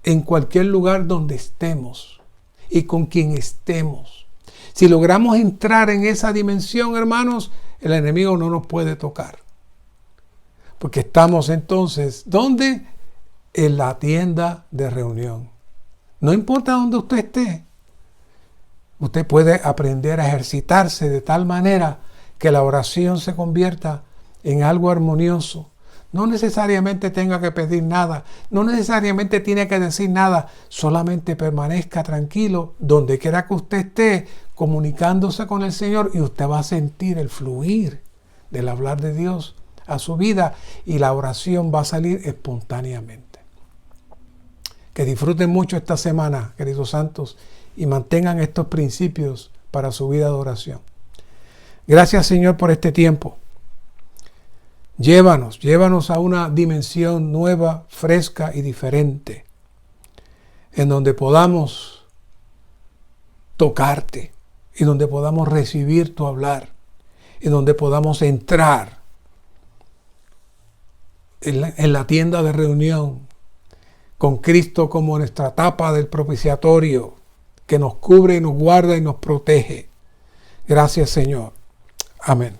en cualquier lugar donde estemos y con quien estemos. Si logramos entrar en esa dimensión, hermanos, el enemigo no nos puede tocar. Porque estamos entonces, ¿dónde? En la tienda de reunión. No importa dónde usted esté. Usted puede aprender a ejercitarse de tal manera que la oración se convierta en algo armonioso. No necesariamente tenga que pedir nada, no necesariamente tiene que decir nada, solamente permanezca tranquilo donde quiera que usted esté comunicándose con el Señor y usted va a sentir el fluir del hablar de Dios a su vida y la oración va a salir espontáneamente. Que disfruten mucho esta semana, queridos santos, y mantengan estos principios para su vida de oración. Gracias, Señor, por este tiempo. Llévanos a una dimensión nueva, fresca y diferente, en donde podamos tocarte, y donde podamos recibir tu hablar, y donde podamos entrar en la tienda de reunión, con Cristo como nuestra tapa del propiciatorio, que nos cubre, nos guarda y nos protege. Gracias, Señor. Amén.